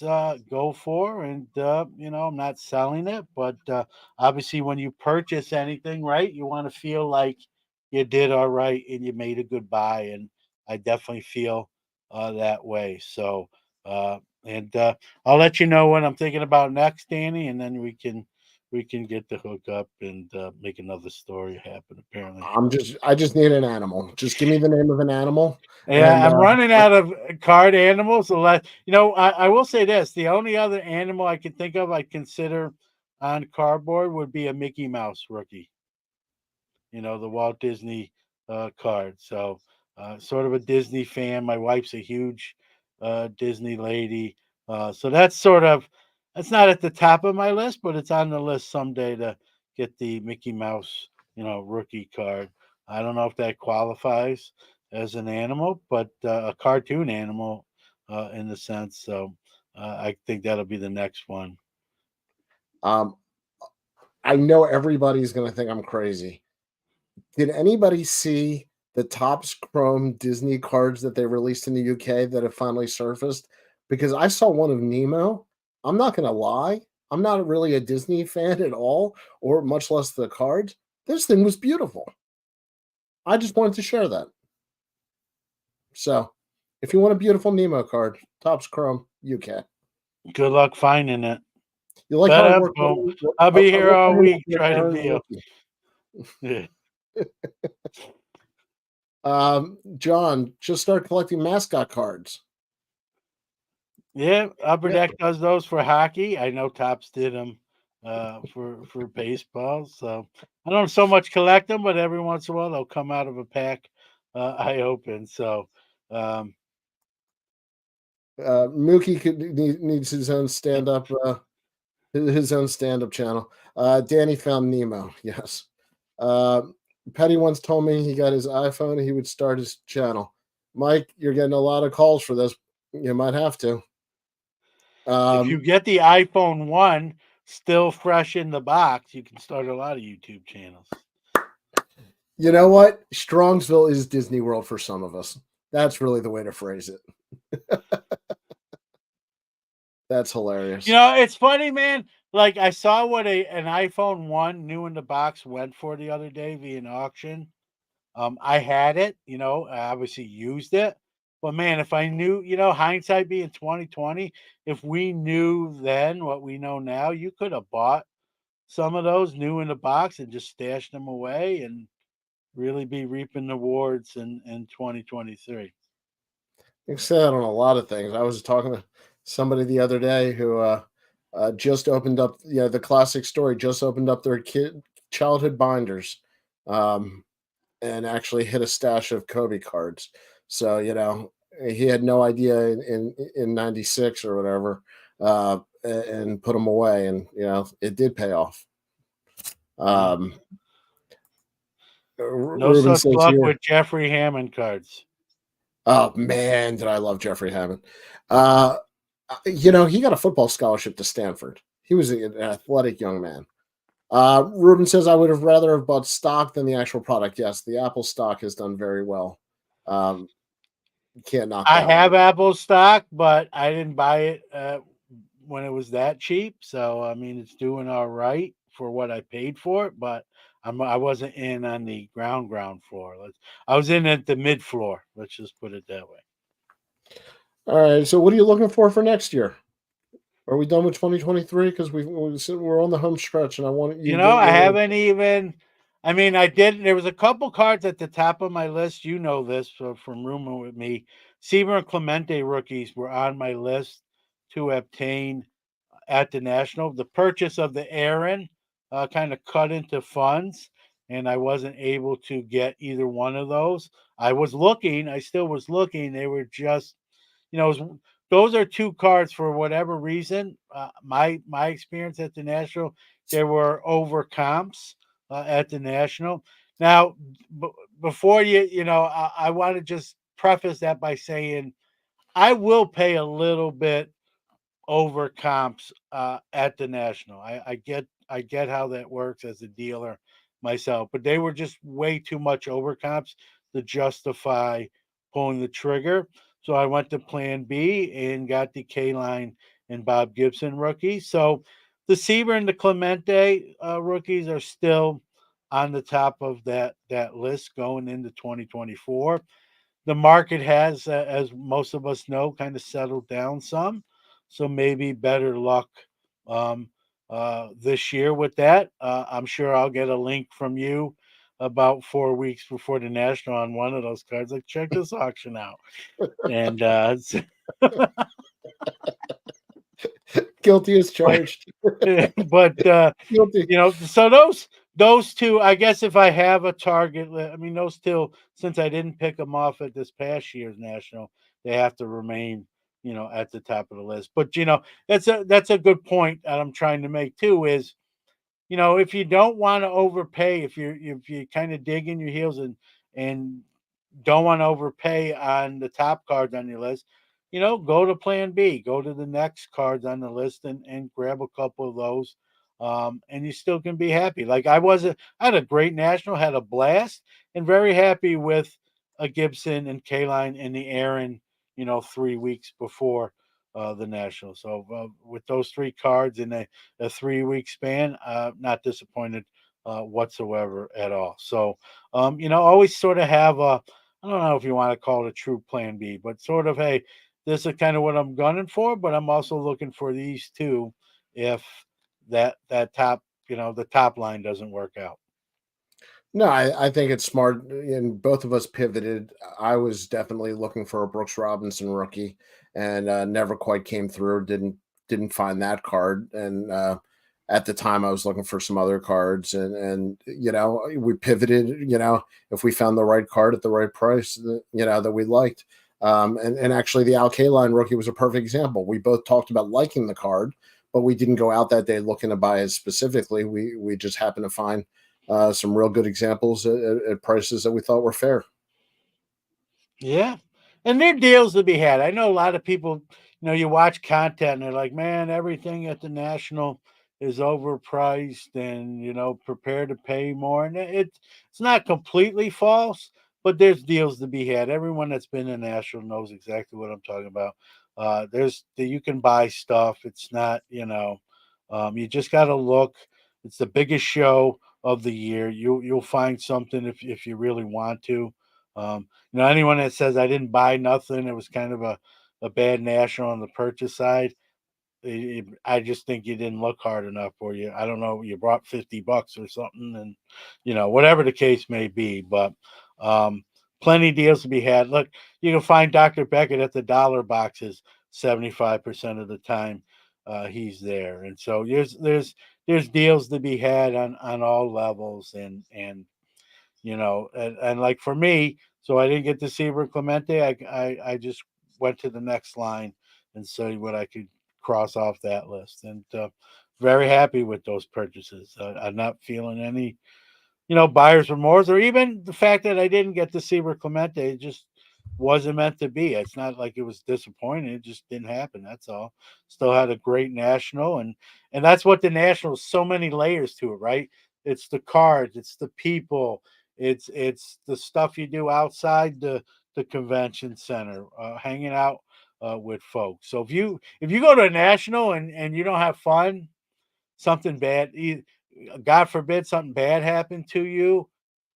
[SPEAKER 2] go for. And, I'm not selling it, but obviously, when you purchase anything, right, you want to feel like you did all right and you made a good buy. And I definitely feel that way. So, and I'll let you know what I'm thinking about next, Danny, and then we can get the hook up and make another story happen. Apparently,
[SPEAKER 1] I just need an animal. Just give me the name of an animal,
[SPEAKER 2] yeah,
[SPEAKER 1] and
[SPEAKER 2] I'm running out of card animals. So I will say this: the only other animal I can think of I consider on cardboard would be a Mickey Mouse rookie. The Walt Disney card. So, sort of a Disney fan. My wife's a huge Disney lady. So that's not at the top of my list, but it's on the list someday to get the Mickey Mouse, rookie card. I don't know if that qualifies as an animal, but a cartoon animal in the sense. So I think that'll be the next one.
[SPEAKER 1] um, I know everybody's going to think I'm crazy. Did anybody see the Topps Chrome Disney cards that they released in the UK that have finally surfaced? Because I saw one of Nemo. I'm not gonna lie, I'm not really a Disney fan at all, or much less the cards. This thing was beautiful. I just wanted to share that. So, if you want a beautiful Nemo card, Topps Chrome UK.
[SPEAKER 2] Good luck finding it.
[SPEAKER 1] You like how I
[SPEAKER 2] Better
[SPEAKER 1] work
[SPEAKER 2] boom.
[SPEAKER 1] on
[SPEAKER 2] I'll be here all
[SPEAKER 1] working
[SPEAKER 2] week.
[SPEAKER 1] with
[SPEAKER 2] Try to
[SPEAKER 1] Aaron
[SPEAKER 2] be a
[SPEAKER 1] Rookie.
[SPEAKER 2] yeah.
[SPEAKER 1] John, just start collecting mascot cards.
[SPEAKER 2] Yeah, Upper
[SPEAKER 1] Yeah.
[SPEAKER 2] Deck does those for hockey. I know Tops did them for baseball. So I don't so much collect them, but every once in a while they'll come out of a pack I open. So
[SPEAKER 1] Mookie needs his own stand up his own stand up channel. Danny found Nemo. Yes. Uh, Petty once told me he got his iPhone and he would start his channel. Mike, you're getting a lot of calls for this. You might have to.
[SPEAKER 2] if you get the iPhone 1 still fresh in the box, you can start a lot of YouTube channels.
[SPEAKER 1] You know what? Strongsville is Disney World for some of us. That's really the way to phrase it. That's hilarious.
[SPEAKER 2] You know, it's funny, man. Like I saw what an iPhone 1 new in the box went for the other day via an auction. I had it, I obviously used it. But man, if I knew, hindsight being 2020, if we knew then what we know now, you could have bought some of those new in the box and just stashed them away and really be reaping the rewards in 2023.
[SPEAKER 1] You say that on a lot of things. I was talking to somebody the other day who just opened up, the classic story, just opened up their childhood binders, um, and actually hit a stash of Kobe cards. So, he had no idea in '96 or whatever, and put them away, and it did pay off. Um,
[SPEAKER 2] No
[SPEAKER 1] Ruben
[SPEAKER 2] such
[SPEAKER 1] says
[SPEAKER 2] luck
[SPEAKER 1] here,
[SPEAKER 2] with Jeffrey Hammond cards.
[SPEAKER 1] oh man, did I love Jeffrey Hammond. He got a football scholarship to Stanford. He was an athletic young man. Ruben says, I would have rather have bought stock than the actual product. Yes, the Apple stock has done very well. You can't knock
[SPEAKER 2] I
[SPEAKER 1] that one.
[SPEAKER 2] have Apple stock, but I didn't buy it when it was that cheap. So I mean, it's doing all right for what I paid for it, but I wasn't in on the ground floor. I was in at the mid floor. Let's just put it that way.
[SPEAKER 1] All right. So, what are you looking for next year? Are we done with 2023? Because we're on the home stretch, and I want you to get
[SPEAKER 2] I
[SPEAKER 1] your.
[SPEAKER 2] haven't even. I mean, I did. There was a couple cards at the top of my list. You know this from rooming with me. Seaver and Clemente rookies were on my list to obtain at the National. The purchase of the Aaron kind of cut into funds, and I wasn't able to get either one of those. I was looking. I still was looking. They were just, you know, those are two cards for whatever reason. My experience at the National, there were over comps at the National. Now, before I want to just preface that by saying I will pay a little bit over comps at the National. I get how that works as a dealer myself, but they were just way too much over comps to justify pulling the trigger. So I went to Plan B and got the K Line and Bob Gibson rookies. So the Seaver and the Clemente rookies are still on the top of that list going into 2024. The market has, as most of us know, kind of settled down some. So maybe better luck um, this year with that. I'm sure I'll get a link from you about 4 weeks before the National on one of those cards. Like, check this auction out. And
[SPEAKER 1] Guilty as charged.
[SPEAKER 2] but
[SPEAKER 1] Guilty.
[SPEAKER 2] so those two, I guess if I have a target, I mean those two, since I didn't pick them off at this past year's National, they have to remain, at the top of the list. But that's a good point that I'm trying to make too. Is if you don't want to overpay, if you kind of dig in your heels and don't want to overpay on the top cards on your list, go to Plan B, go to the next cards on the list and grab a couple of those and you still can be happy. Like I had a great national, had a blast, and very happy with a Gibson and K-Line in the Aaron, 3 weeks before the national. So with those three cards in a 3 week span, not disappointed whatsoever at all. So always sort of have a, I don't know if you want to call it a true plan B, but sort of, hey, this is kind of what I'm gunning for, but I'm also looking for these two if that top, the top line doesn't work out.
[SPEAKER 1] No, I think it's smart, and both of us pivoted. I was definitely looking for a Brooks Robinson rookie, and never quite came through. Didn't find that card, and at the time I was looking for some other cards, and we pivoted. If we found the right card at the right price, that we liked. And actually, the Al Kaline rookie was a perfect example. We both talked about liking the card, but we didn't go out that day looking to buy it specifically. We just happened to find some real good examples at prices that we thought were fair.
[SPEAKER 2] Yeah. And there are deals to be had. I know a lot of people, you watch content and they're like, man, everything at the National is overpriced and, prepare to pay more. And it's not completely false, but there's deals to be had. Everyone that's been in National knows exactly what I'm talking about. You can buy stuff. It's not, you just got to look. It's the biggest show of the year. You'll find something if you really want to. Anyone that says I didn't buy nothing, it was kind of a bad national on the purchase side. I just think you didn't look hard enough, or I don't know, you brought $50 or something, and whatever the case may be. But um, plenty of deals to be had. Look, you can find Dr. Beckett at the dollar boxes 75% of the time. He's there, and so there's deals to be had on all levels, and like for me, so I didn't get to see Clemente. I just went to the next line and see what I could cross off that list, and very happy with those purchases. I'm not feeling any buyer's remorse, or even the fact that I didn't get to see Clemente. It just wasn't meant to be. It's not like it was disappointing. It just didn't happen. That's all. Still had a great national, and that's what the national is. So many layers to it, right? It's the cards, it's the people, it's the stuff you do outside the convention center, hanging out with folks. So if you go to a national and you don't have fun, something bad, God forbid something bad happened to you,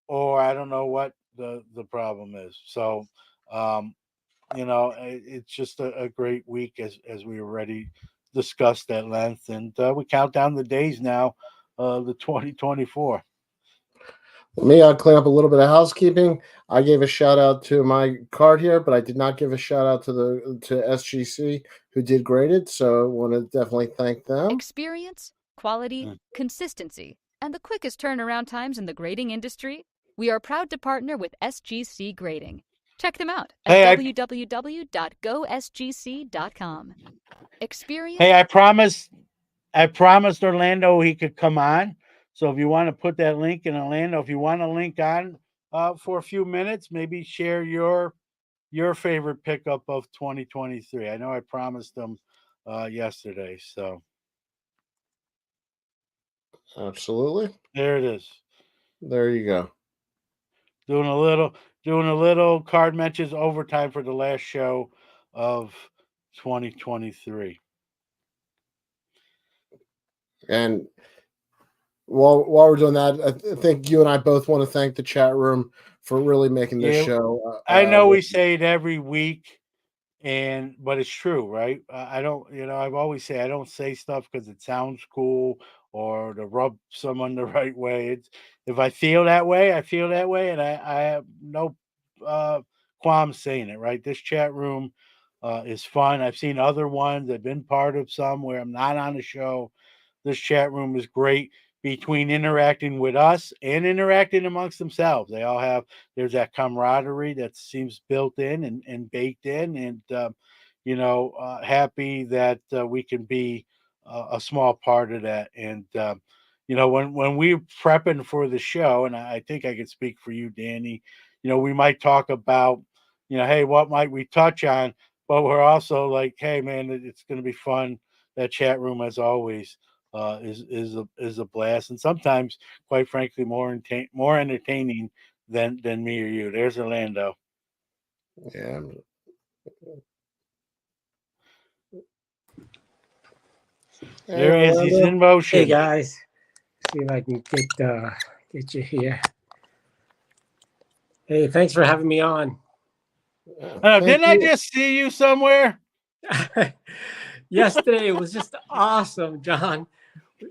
[SPEAKER 2] or I don't know what the problem is. So, um, it's just a great week as we already discussed at length, and we count down the days now, the 2024.
[SPEAKER 1] Me, I'll clean up a little bit of housekeeping. I gave a shout out to my card here, but I did not give a shout out to SGC who did graded. So I want to definitely thank them.
[SPEAKER 4] Experience, quality, consistency, and the quickest turnaround times in the grading industry. We are proud to partner with SGC Grading. Check them out at www.gosgc.com. Experience.
[SPEAKER 2] Hey, I promised Orlando he could come on. So if you want to put that link in Orlando, if you want to link on for a few minutes, maybe share your favorite pickup of 2023. I know I promised them yesterday. So
[SPEAKER 1] Absolutely.
[SPEAKER 2] there it is.
[SPEAKER 1] There you go.
[SPEAKER 2] Doing a little card mentions overtime for the last show of 2023.
[SPEAKER 1] And while we're doing that, I think you and I both want to thank the chat room for really making this show.
[SPEAKER 2] I know we say it every week, but it's true, right? I don't, I've always say I don't say stuff because it sounds cool or to rub someone the right way. It's if I feel that way, I feel that way, and I have no qualms saying it. Right? This chat room is fun. I've seen other ones. I've been part of some where I'm not on the show. This chat room is great between interacting with us and interacting amongst themselves. They all have, there's that camaraderie that seems built in and baked in. And, happy that we can be a small part of that. And, when we're prepping for the show, and I think I could speak for you, Danny, we might talk about, hey, what might we touch on? But we're also like, hey, man, it's going to be fun. That chat room, as always, is a blast, and sometimes, quite frankly, more entertaining than me or you. There's Orlando.
[SPEAKER 1] Yeah. Hey,
[SPEAKER 2] There he is. He's
[SPEAKER 1] Orlando.
[SPEAKER 2] in
[SPEAKER 5] Hey
[SPEAKER 2] motion.
[SPEAKER 5] guys, see if I can get you here. Hey, thanks for having me on.
[SPEAKER 1] Thank
[SPEAKER 2] Didn't I
[SPEAKER 1] you.
[SPEAKER 2] just see you somewhere?
[SPEAKER 5] Yesterday it was just awesome, John.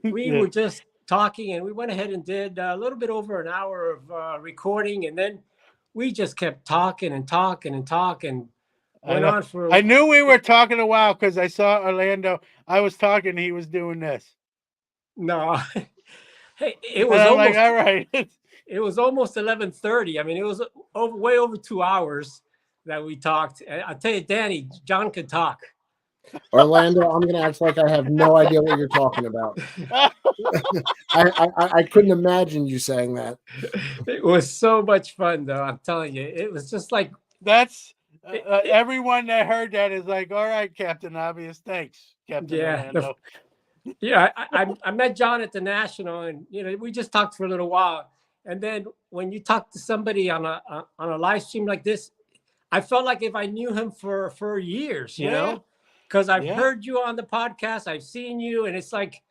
[SPEAKER 5] We
[SPEAKER 2] Yeah.
[SPEAKER 5] were just talking, and we went ahead and did a little bit over an hour of recording, and then we just kept talking and talking and talking.
[SPEAKER 2] I
[SPEAKER 5] Went
[SPEAKER 2] know.
[SPEAKER 5] on for
[SPEAKER 2] I knew we were talking a while because I saw Orlando. I was talking. He was doing this,
[SPEAKER 5] no. Hey, it
[SPEAKER 2] and
[SPEAKER 5] was
[SPEAKER 2] I'm like,
[SPEAKER 5] almost
[SPEAKER 2] all right.
[SPEAKER 5] it was almost 11:30. I mean, it was way over 2 hours that we talked. And I'll tell you, Danny, John could talk.
[SPEAKER 1] Orlando, I'm going to act like I have no idea what you're talking about. I couldn't imagine you saying that.
[SPEAKER 5] It was so much fun, though. I'm telling you, it was just like
[SPEAKER 2] That's
[SPEAKER 5] it,
[SPEAKER 2] everyone that heard that is like, all right, Captain Obvious. Thanks, Captain
[SPEAKER 5] yeah,
[SPEAKER 2] Orlando.
[SPEAKER 5] I met John at the National, and we just talked for a little while, and then when you talk to somebody on a live stream like this, I felt like if I knew him for years,
[SPEAKER 2] Yeah.
[SPEAKER 5] because I've
[SPEAKER 2] Yeah.
[SPEAKER 5] heard you on the podcast, I've seen you, and it's like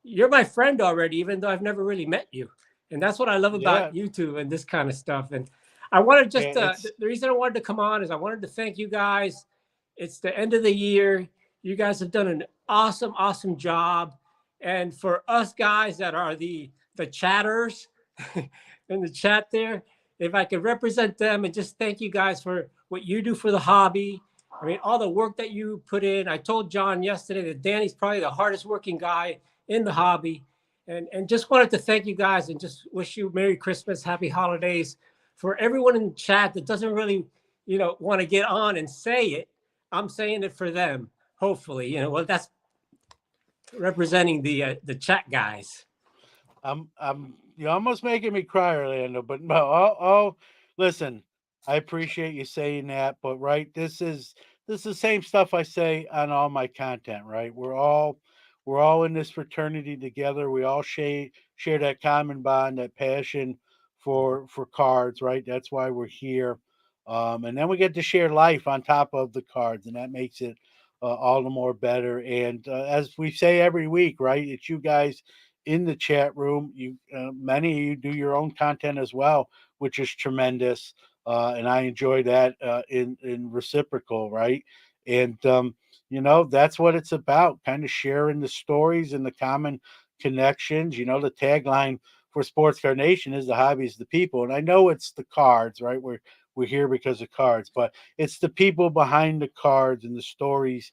[SPEAKER 5] you're my friend already, even though I've never really met you. And that's what I love
[SPEAKER 2] Yeah.
[SPEAKER 5] about YouTube and this kind of stuff. And I wanted just
[SPEAKER 2] Yeah,
[SPEAKER 5] the reason I wanted to come on is I wanted to thank you guys. It's the end of the year. You guys have done an awesome job. And for us guys that are the chatters in the chat there, if I could represent them and just thank you guys for what you do for the hobby. I mean, all the work that you put in. I told John yesterday that Danny's probably the hardest working guy in the hobby, and just wanted to thank you guys and just wish you Merry Christmas, Happy Holidays. For everyone in the chat that doesn't really want to get on and say it, I'm saying it for them. Hopefully, well, that's representing the chat guys.
[SPEAKER 2] you're almost making me cry, Orlando. But no, listen, I appreciate you saying that, but right, this is the same stuff I say on all my content. Right, we're all in this fraternity together. We all share that common bond, that passion for cards. Right, that's why we're here. And then we get to share life on top of the cards, and that makes it all the more better. And as we say every week, right, it's you guys in the chat room. You many of you do your own content as well, which is tremendous, and I enjoy that in reciprocal, right? And that's what it's about, kind of sharing the stories and the common connections. The tagline for Sports Card Nation is the hobby is the people, and I know it's the cards, right? We're here because of cards, but it's the people behind the cards and the stories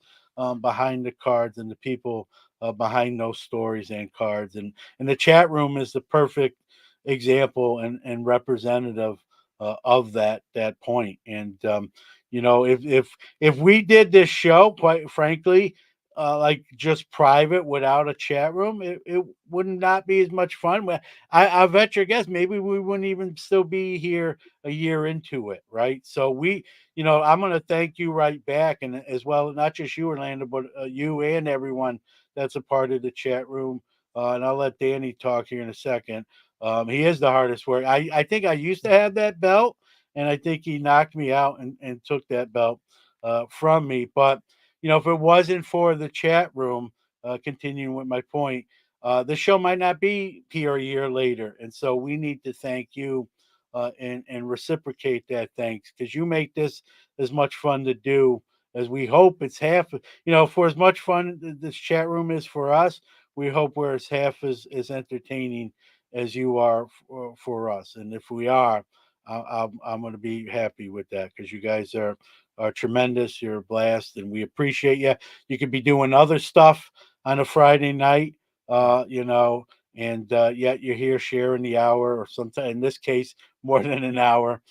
[SPEAKER 2] behind the cards and the people behind those stories and cards. And the chat room is the perfect example and representative of that point. And if we did this show, quite frankly, like just private without a chat room, it would not be as much fun. I bet your guess maybe we wouldn't even still be here a year into it, right? So I'm going to thank you right back, and as well, not just you, Orlando, but you and everyone that's a part of the chat room. And I'll let Danny talk here in a second. He is the hardest work. I think I used to have that belt, and I think he knocked me out and took that belt from me. But if it wasn't for the chat room, continuing with my point, the show might not be here a year later. And so we need to thank you and reciprocate that thanks, because you make this as much fun to do as we hope it's half. For as much fun this chat room is for us, we hope we're as half as entertaining as you are for us. And if we are, I'm going to be happy with that, because you guys are tremendous. You're a blast, and we appreciate you. You could be doing other stuff on a Friday night, and yet you're here sharing the hour, or sometimes in this case more than an hour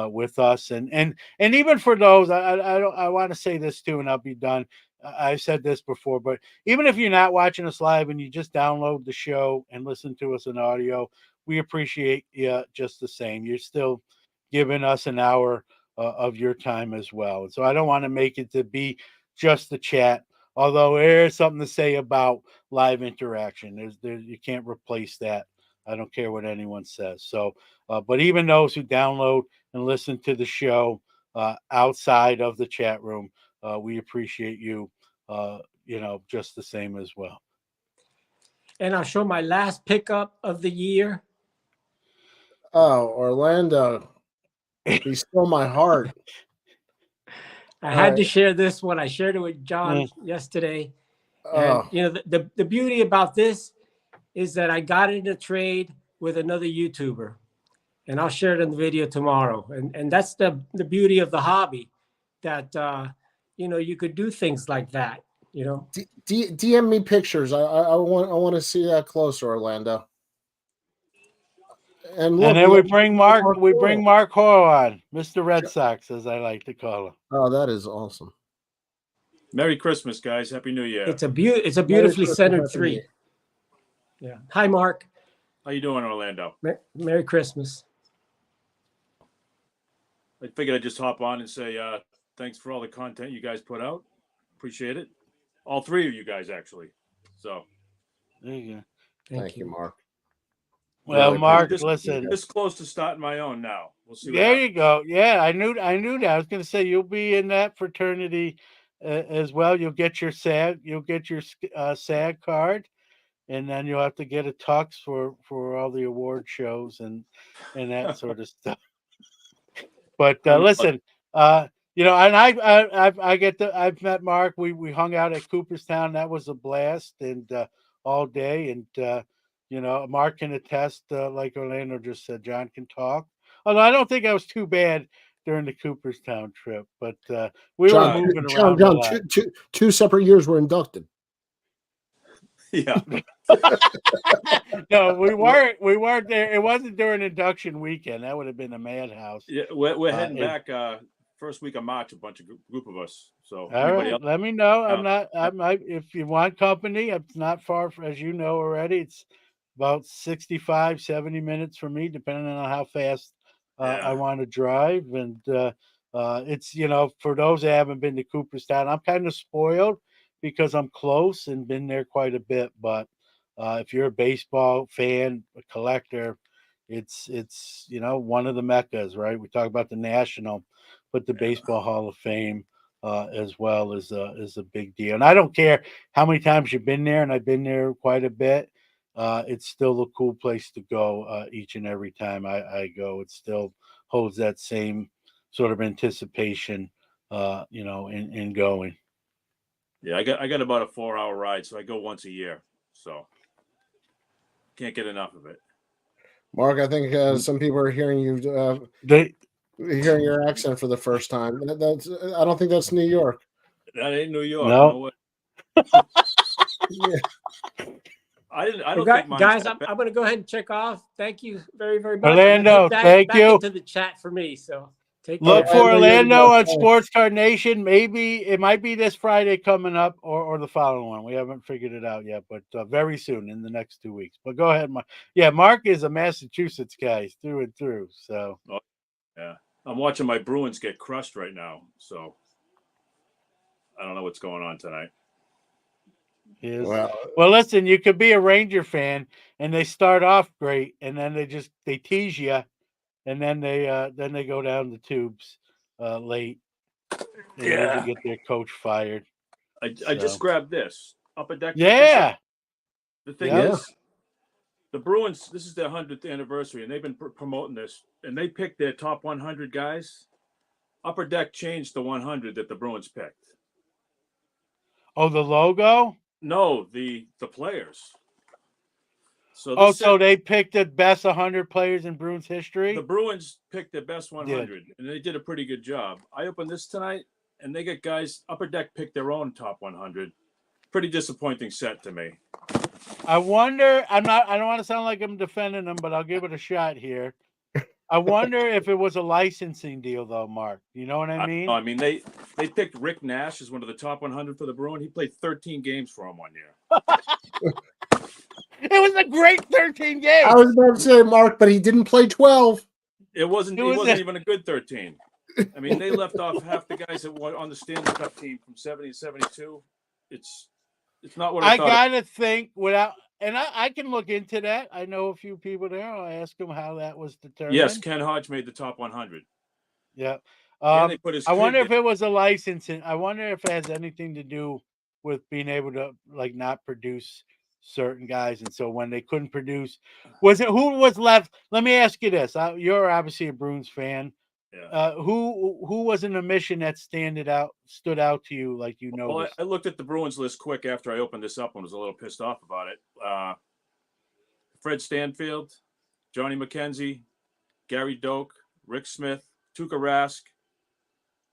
[SPEAKER 2] with us. And even for those, I want to say this too, and I'll be done. I've said this before, but even if you're not watching us live and you just download the show and listen to us in audio, we appreciate you just the same. You're still giving us an hour of your time as well. And so I don't want to make it to be just the chat. Although there's something to say about live interaction. You can't replace that. I don't care what anyone says. So, but even those who download and listen to the show outside of the chat room, we appreciate you. Just the same as well.
[SPEAKER 5] And I'll show my last pickup of the year.
[SPEAKER 1] Oh, Orlando, he stole my heart.
[SPEAKER 5] I had to share this one. I shared it with John yesterday. And
[SPEAKER 1] Oh,
[SPEAKER 5] the beauty about this is that I got it in a trade with another YouTuber. And I'll share it in the video tomorrow. And that's the beauty of the hobby, that you could do things like that,
[SPEAKER 1] DM me pictures. I want to see that closer, Orlando. And look,
[SPEAKER 2] then we bring Mark Hoyle on, Mr. Red Sox, as I like to call him.
[SPEAKER 1] Oh, that is awesome.
[SPEAKER 6] Merry Christmas, guys. Happy New Year.
[SPEAKER 5] It's a beautifully centered three. Yeah. Hi, Mark.
[SPEAKER 6] How you doing, Orlando?
[SPEAKER 5] Merry Christmas.
[SPEAKER 6] I figured I'd just hop on and say thanks for all the content you guys put out. Appreciate it. All three of you guys, actually. So
[SPEAKER 2] there you go.
[SPEAKER 1] Thank you, Mark.
[SPEAKER 2] Well,
[SPEAKER 1] really,
[SPEAKER 2] Mark, listen.
[SPEAKER 6] This close to starting my own now. We'll see.
[SPEAKER 2] There you go. Yeah, I knew that. I was going to say you'll be in that fraternity as well. You'll get your SAG SAG card, and then you'll have to get a tux for all the award shows and that sort of stuff. But listen, and I've met Mark. We hung out at Cooperstown. That was a blast, and all day. And Mark can attest, like Orlando just said. John can talk. Although I don't think I was too bad during the Cooperstown trip, but we were moving around a lot.
[SPEAKER 1] Two separate years were inducted.
[SPEAKER 6] Yeah.
[SPEAKER 2] No, we weren't there. It wasn't during induction weekend. That would have been a madhouse.
[SPEAKER 6] Yeah, we're heading back first week of March. A bunch of group of us. So
[SPEAKER 2] all right, let me know. I'm not. If you want company, it's not far. As you know already, it's about 65, 70 minutes for me, depending on how fast I want to drive. And it's for those that haven't been to Cooperstown, I'm kind of spoiled because I'm close and been there quite a bit. But if you're a baseball fan, a collector, it's one of the meccas, right? We talk about the National, but the Baseball Hall of Fame as well is a big deal. And I don't care how many times you've been there, and I've been there quite a bit. It's still a cool place to go each and every time I go. It still holds that same sort of anticipation, in going.
[SPEAKER 6] Yeah, I got about a 4-hour ride, so I go once a year. So can't get enough of it.
[SPEAKER 1] Mark, I think some people are hearing you hearing your accent for the first time. I don't think that's New York.
[SPEAKER 6] That ain't New York.
[SPEAKER 2] No.
[SPEAKER 6] Yeah. I don't think
[SPEAKER 5] guys, I'm going to go ahead and check off. Thank you very, very much.
[SPEAKER 2] Orlando, thank you.
[SPEAKER 5] Into the chat for me. So
[SPEAKER 2] look for Orlando on Sports Card Nation. Maybe it might be this Friday coming up or the following one. We haven't figured it out yet, but very soon in the next 2 weeks. But go ahead, Mark. Yeah, Mark is a Massachusetts guy through and through. So
[SPEAKER 6] yeah, I'm watching my Bruins get crushed right now. So I don't know what's going on tonight.
[SPEAKER 2] Well, listen, you could be a Ranger fan and they start off great and then they tease you and then they go down the tubes late. They usually get their coach fired.
[SPEAKER 6] I just grabbed this Upper Deck.
[SPEAKER 2] Yeah.
[SPEAKER 6] The thing is, the Bruins, this is their 100th anniversary and they've been promoting this and they picked their top 100 guys. Upper Deck changed the 100 that the Bruins picked.
[SPEAKER 2] Oh, the logo?
[SPEAKER 6] No, the players. So
[SPEAKER 2] they picked the best 100 players in Bruins history?
[SPEAKER 6] The Bruins picked the best 100, and they did a pretty good job. I opened this tonight, and they got guys. Upper Deck picked their own top 100. Pretty disappointing set to me.
[SPEAKER 2] I wonder. I don't want to sound like I'm defending them, but I'll give it a shot here. I wonder if it was a licensing deal, though, Mark. You know what I mean?
[SPEAKER 6] I mean, they picked Rick Nash as one of the top 100 for the Bruins. He played 13 games for them 1 year.
[SPEAKER 2] It was a great 13 games.
[SPEAKER 1] I was about to say, Mark, but he didn't play 12.
[SPEAKER 6] It wasn't even a good 13. I mean, they left off half the guys that were on the Stanley Cup team from 70 to 72. it's not what I
[SPEAKER 2] I
[SPEAKER 6] thought.
[SPEAKER 2] gotta think without, and I can look into that. I know a few people there. I'll ask them how that was determined.
[SPEAKER 6] Yes, Ken Hodge made the top 100,
[SPEAKER 2] Yeah.
[SPEAKER 6] and they put his
[SPEAKER 2] I wonder
[SPEAKER 6] kid.
[SPEAKER 2] if it was a licensing. I wonder if it has anything to do with being able to like not produce certain guys, and so when they couldn't produce, was it who was left? Let me ask you this: you're obviously a Bruins fan.
[SPEAKER 6] Yeah.
[SPEAKER 2] Who was in the mission that stood out to you like you
[SPEAKER 6] Well,
[SPEAKER 2] noticed?
[SPEAKER 6] I looked at the Bruins list quick after I opened this up and was a little pissed off about it. Fred Stanfield, Johnny McKenzie, Gary Doak, Rick Smith, Tuukka Rask,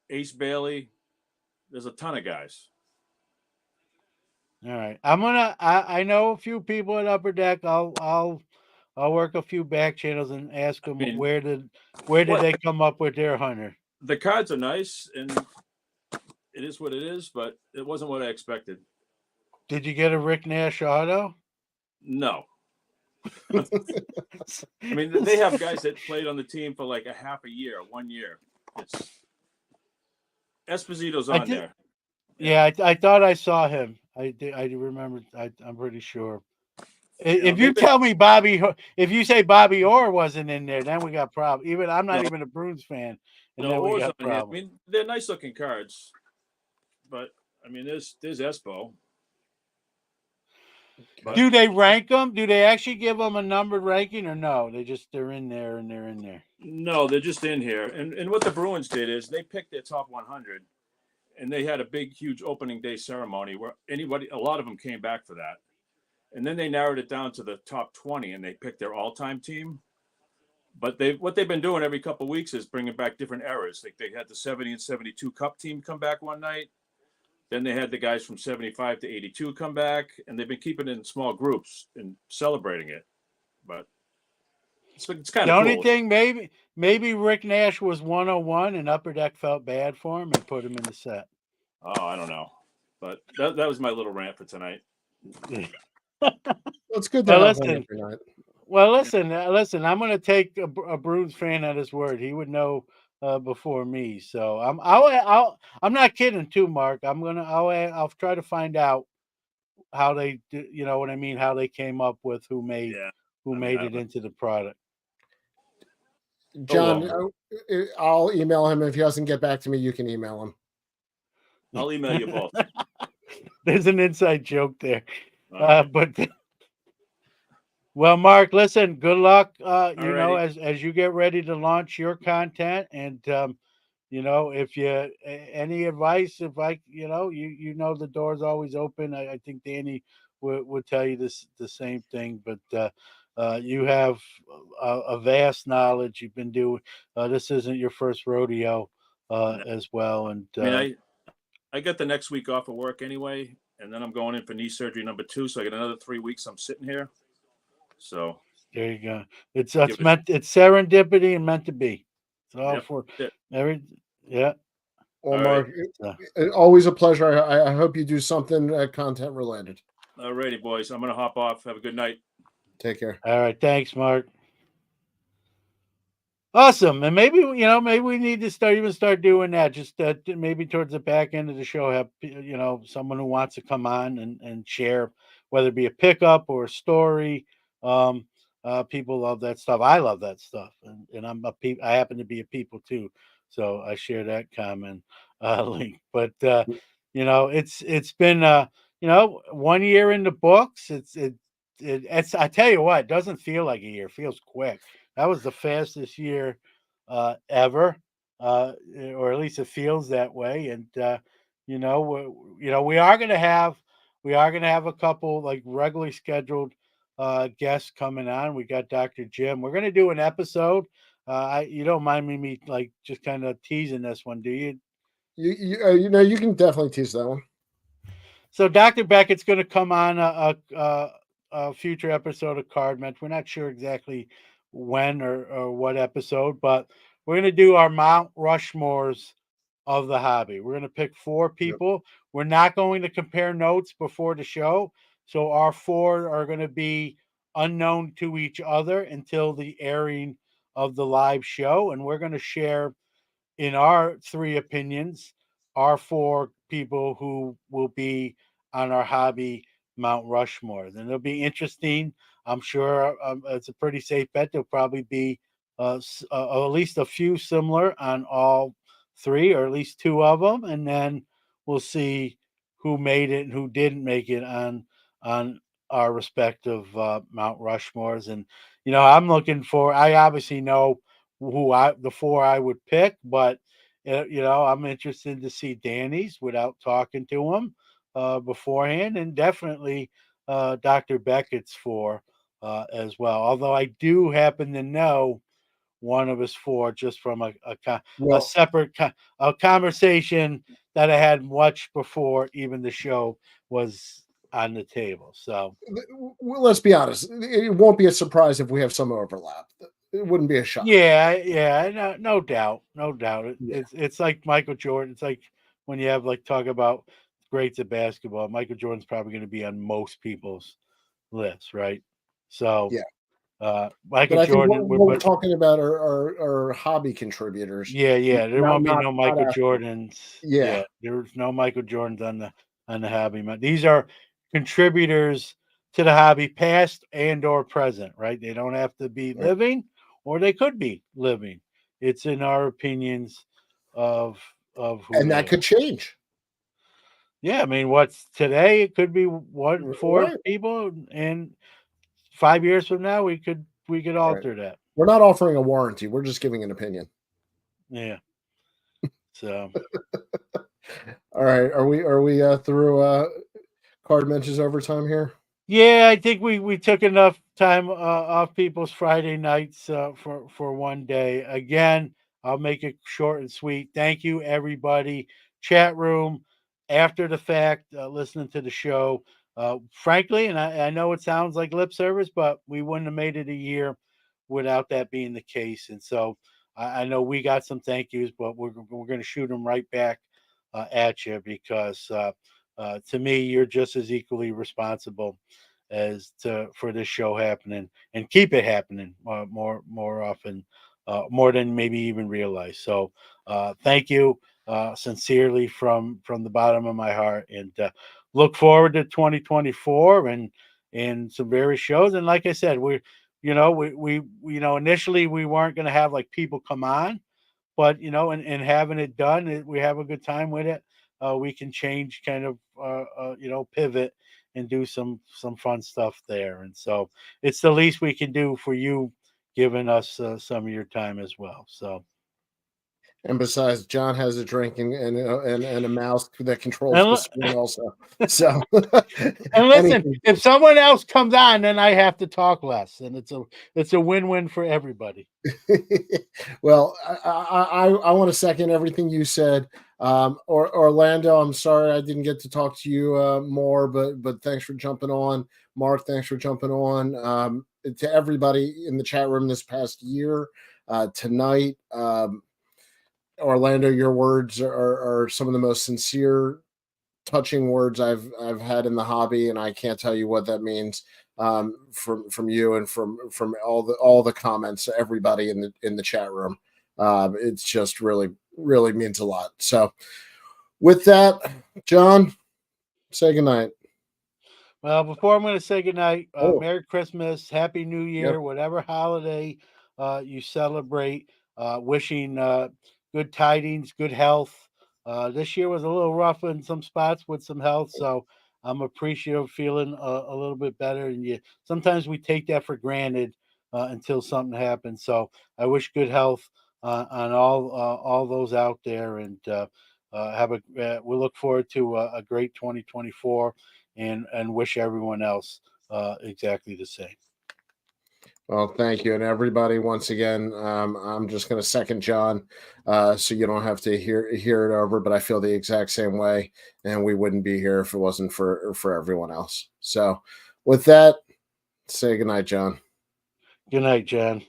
[SPEAKER 6] Ace Bailey. There's a ton of guys.
[SPEAKER 2] All right, I know a few people at Upper Deck. I'll work a few back channels and ask them
[SPEAKER 6] mean,
[SPEAKER 2] where did
[SPEAKER 6] what-
[SPEAKER 2] they come up with their hunter.
[SPEAKER 6] The cards are nice, and it is what it is, but it wasn't what I expected.
[SPEAKER 2] Did you get a Rick Nash auto?
[SPEAKER 6] No. I mean, they have guys that played on the team for like a half a year, 1 year. It's Esposito's on there.
[SPEAKER 2] Yeah, I thought I saw him. I remember. I'm pretty sure. If you tell me if you say Bobby Orr wasn't in there, then we got problem. Even I'm not even a Bruins fan, and then we got problem.
[SPEAKER 6] I mean, they're nice looking cards, but I mean, there's Espo. But,
[SPEAKER 2] do they rank them? Do they actually give them a numbered ranking, or no? They're in there and they're in there.
[SPEAKER 6] No, they're just in here. And what the Bruins did is they picked their top 100, and they had a big, huge opening day ceremony where a lot of them came back for that. And then they narrowed it down to the top 20, and they picked their all-time team. But what they've been doing every couple of weeks is bringing back different eras. Like they had the 70 and 72 Cup team come back one night. Then they had the guys from 75 to 82 come back, and they've been keeping it in small groups and celebrating it. But it's kind of cool.
[SPEAKER 2] The only thing, maybe Rick Nash was 101 and Upper Deck felt bad for him and put him in the set.
[SPEAKER 6] Oh, I don't know. But that was my little rant for tonight.
[SPEAKER 1] It's good to have one every night.
[SPEAKER 2] Well, listen. I'm going to take a Bruins fan at his word. He would know before me. So I'm not kidding too, Mark. I'll try to find out how they do, you know what I mean, how they came up with who made it into the product.
[SPEAKER 1] John, I'll email him. If he doesn't get back to me, you can email him.
[SPEAKER 6] I'll email you both.
[SPEAKER 2] There's an inside joke there. But well, Mark, listen, good luck. You know, as you get ready to launch your content, and you know, if you any advice, if you know the door's always open. I think Danny would tell you the same thing. But you have a vast knowledge. You've been doing. This isn't your first rodeo, as well. And
[SPEAKER 6] I mean, I got the next week off of work anyway, and then I'm going in for knee surgery number 2. So I got another 3 weeks. I'm sitting here. So
[SPEAKER 2] there you go. It's serendipity and meant to be. It's all for yeah.
[SPEAKER 1] Well, Mark, always a pleasure. I hope you do something content related.
[SPEAKER 6] All righty, boys. I'm gonna hop off. Have a good night.
[SPEAKER 1] Take care.
[SPEAKER 2] All right, thanks, Mark. Awesome, and maybe we need to start doing that. Just maybe towards the back end of the show, have someone who wants to come on and share, whether it be a pickup or a story. People love that stuff. I love that stuff, and I happen to be a people too, so I share that common link. But it's been 1 year in the books. It's I tell you what, it doesn't feel like a year. It feels quick. That was the fastest year ever, or at least it feels that way. And we are going to have a couple like regularly scheduled guests coming on. We got Dr. Jim. We're going to do an episode. You don't mind me like just kind of teasing this one, do you?
[SPEAKER 1] You can definitely tease that one.
[SPEAKER 2] So Dr. Beckett's going to come on a future episode of Card Match. We're not sure exactly when or what episode, but we're going to do our Mount Rushmores of the hobby. We're going to pick 4 people. Yep. We're not going to compare notes before the show. So our 4 are going to be unknown to each other until the airing of the live show. And we're going to share in our 3 opinions, our 4 people who will be on our hobby Mount Rushmore. Then it'll be interesting. I'm sure it's a pretty safe bet. There'll probably be at least a few similar on all three, or at least two of them, and then we'll see who made it and who didn't make it on our respective Mount Rushmores. And I'm looking for. I obviously know the four I would pick, but I'm interested to see Danny's without talking to him beforehand, and definitely Dr. Beckett's four as well. Although I do happen to know one of his four just from a separate a conversation that I had much before even the show was on the table. So
[SPEAKER 1] let's be honest, it won't be a surprise if we have some overlap. It wouldn't be a shock.
[SPEAKER 2] Yeah, no doubt.
[SPEAKER 1] Yeah.
[SPEAKER 2] It's like Michael Jordan. It's like when you have talk about greats of basketball. Michael Jordan's probably going to be on most people's lists, right? So
[SPEAKER 1] Yeah.
[SPEAKER 2] Michael
[SPEAKER 1] But I think
[SPEAKER 2] Jordan.
[SPEAKER 1] what we're talking about are hobby contributors.
[SPEAKER 2] Yeah. There won't be no Michael
[SPEAKER 1] not
[SPEAKER 2] Jordans.
[SPEAKER 1] Yeah.
[SPEAKER 2] There's no Michael Jordans on the hobby. These are contributors to the hobby, past and or present. Right? They don't have to be living, or they could be living. It's in our opinions of who
[SPEAKER 1] and that could change.
[SPEAKER 2] Yeah, I mean, what's today? It could be four
[SPEAKER 1] Right.
[SPEAKER 2] people, and 5 years from now, we could alter that.
[SPEAKER 1] We're not offering a warranty. We're just giving an opinion.
[SPEAKER 2] Yeah. So.
[SPEAKER 1] All right. Are we through card Mensches overtime here?
[SPEAKER 2] Yeah, I think we took enough time off people's Friday nights for one day. Again, I'll make it short and sweet. Thank you, everybody. Chat room, after the fact, listening to the show. Frankly, and I know it sounds like lip service, but we wouldn't have made it a year without that being the case. And so I know we got some thank yous, but we're going to shoot them right back at you, because to me, you're just as equally responsible for this show happening, and keep it happening more often, more than maybe even realize. So thank you sincerely from the bottom of my heart, and look forward to 2024 and some various shows. And like I said, we initially we weren't going to have people come on, but and having it done, we have a good time with it. We can change kind of pivot and do some fun stuff there. And so it's the least we can do for you, giving us some of your time as well. So.
[SPEAKER 1] And besides, John has a drink and a mouse that controls the screen also. So,
[SPEAKER 2] and listen, if someone else comes on, then I have to talk less, and it's a win-win for everybody.
[SPEAKER 1] Well, I want to second everything you said. Orlando, I'm sorry I didn't get to talk to you more, but thanks for jumping on. Mark, thanks for jumping on. To everybody in the chat room this past year, tonight. Orlando, your words are some of the most sincere, touching words I've had in the hobby, and I can't tell you what that means from you and from all the comments, everybody in the chat room. It's just really means a lot. So, with that, John, say goodnight.
[SPEAKER 2] Well, before I'm going to say goodnight, Merry Christmas, Happy New Year, whatever holiday you celebrate. Wishing good tidings, good health. This year was a little rough in some spots with some health, so I'm appreciative, feeling a little bit better. And sometimes we take that for granted until something happens. So I wish good health on all those out there, and we look forward to a great 2024, and wish everyone else exactly the same.
[SPEAKER 1] Well, thank you. And everybody, once again, I'm just going to second John so you don't have to hear it over, but I feel the exact same way, and we wouldn't be here if it wasn't for everyone else. So with that, say goodnight, John.
[SPEAKER 2] Good night, John.